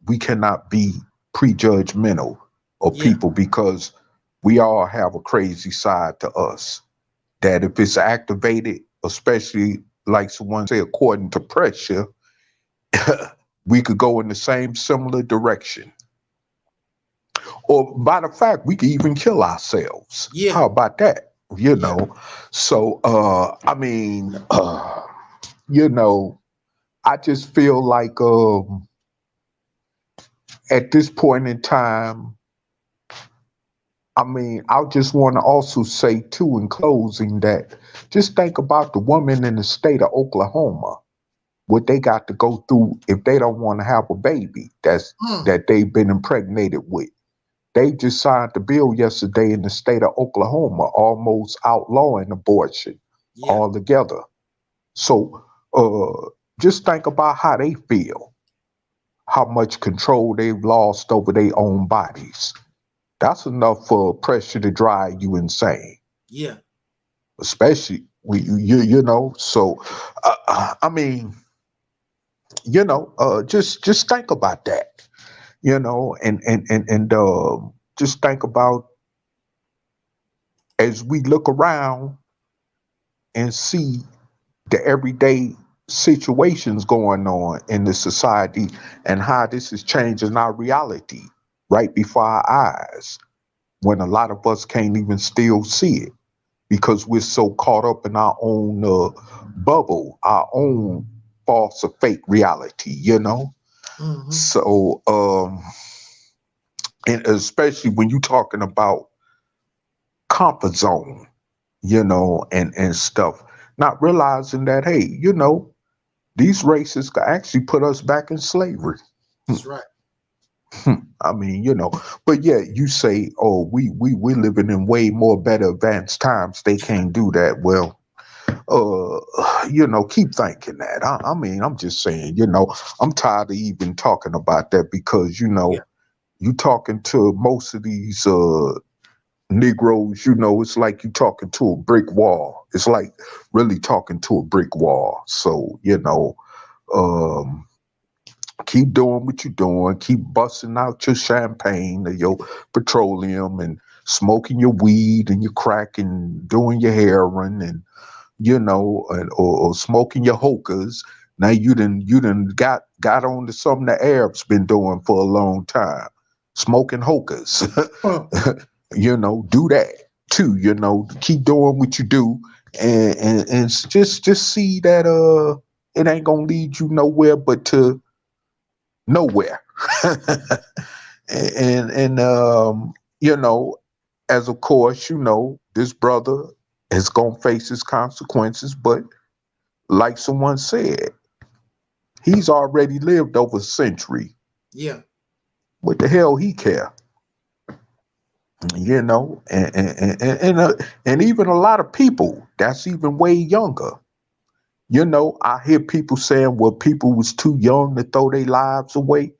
we cannot be prejudgmental of people, because we all have a crazy side to us that if it's activated, especially like someone say, according to pressure, we could go in the same similar direction. Or by the fact, we could even kill ourselves. Yeah. How about that? You know? So, I mean, you know, I just feel like at this point in time, I mean, I just want to also say too in closing that just think about the woman in the state of Oklahoma, what they got to go through if they don't want to have a baby that they've been impregnated with. They just signed the bill yesterday in the state of Oklahoma, almost outlawing abortion altogether. So just think about how they feel, how much control they've lost over their own bodies. That's enough for pressure to drive you insane. Yeah. Especially, you know, so, I mean, you know, just think about that, you know, and just think about as we look around and see the everyday situations going on in the society and how this is changing our reality right before our eyes, when a lot of us can't even still see it because we're so caught up in our own bubble, our own false or fake reality, you know? Mm-hmm. So, and especially when you're talking about comfort zone, you know, and stuff, not realizing that, hey, you know, these races could actually put us back in slavery. That's right. I mean, you know, but yeah, you say, oh, we're living in way more better advanced times. They can't do that. Well, keep thinking that. I mean, I'm just saying, I'm tired of even talking about that because, you talking to most of these Negroes, it's like you talking to a brick wall. It's like really talking to a brick wall. So, keep doing what you're doing. Keep busting out your champagne or your petroleum and smoking your weed and your crack and doing your heroin and, or smoking your hookahs. Now you done got on to something the Arabs been doing for a long time. Smoking hookahs. Do that too, keep doing what you do and just see that it ain't gonna lead you nowhere but to nowhere. and as of course, this brother is gonna face his consequences, but like someone said, he's already lived over a century. Yeah. What the hell he care? And even a lot of people that's even way younger. I hear people saying, well, people was too young to throw their lives away.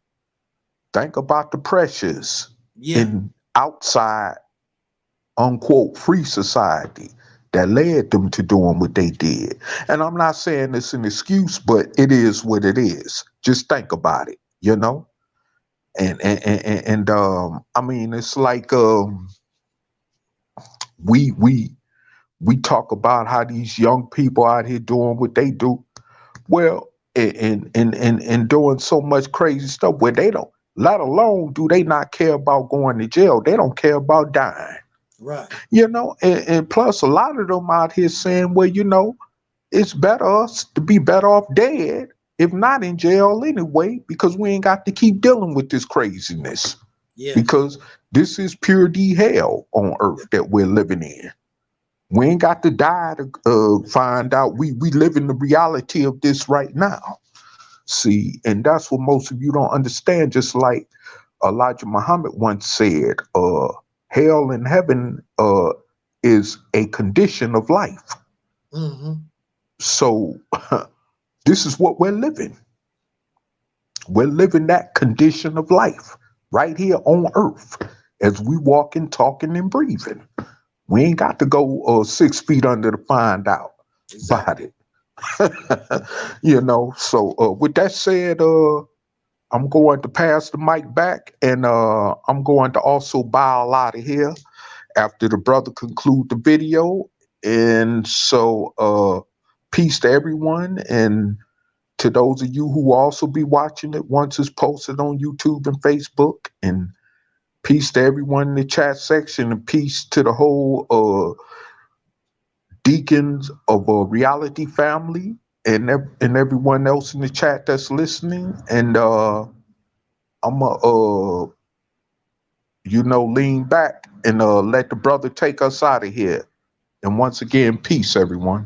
Think about the pressures in outside, unquote, free society that led them to doing what they did. And I'm not saying it's an excuse, but it is what it is. Just think about it, And I mean, it's like we talk about how these young people out here doing what they do, well, and doing so much crazy stuff where they don't, let alone do they not care about going to jail. They don't care about dying. Right. And plus a lot of them out here saying, well, it's better us to be better off dead, if not in jail anyway, because we ain't got to keep dealing with this craziness. Yeah. Because this is pure D hell on earth that we're living in. We ain't got to die to find out we live in the reality of this right now. See, and that's what most of you don't understand. Just like Elijah Muhammad once said, hell and heaven is a condition of life. Mm-hmm. So this is what we're living. We're living that condition of life right here on earth as we walking, talking, and breathing. We ain't got to go 6 feet under to find out about it. So with that said, I'm going to pass the mic back, and I'm going to also bow out of here after the brother conclude the video. And so peace to everyone, and to those of you who also be watching it once it's posted on YouTube and Facebook, and peace to everyone in the chat section, and peace to the whole deacons of a reality family and everyone else in the chat that's listening. And I'm lean back and let the brother take us out of here. And once again, peace, everyone.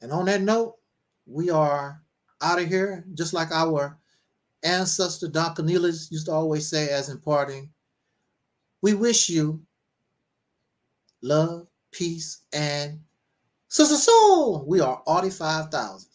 And on that note, we are out of here, just like our ancestor Don Cornelius used to always say as in parting, we wish you love, peace, and so we are Audi 5000.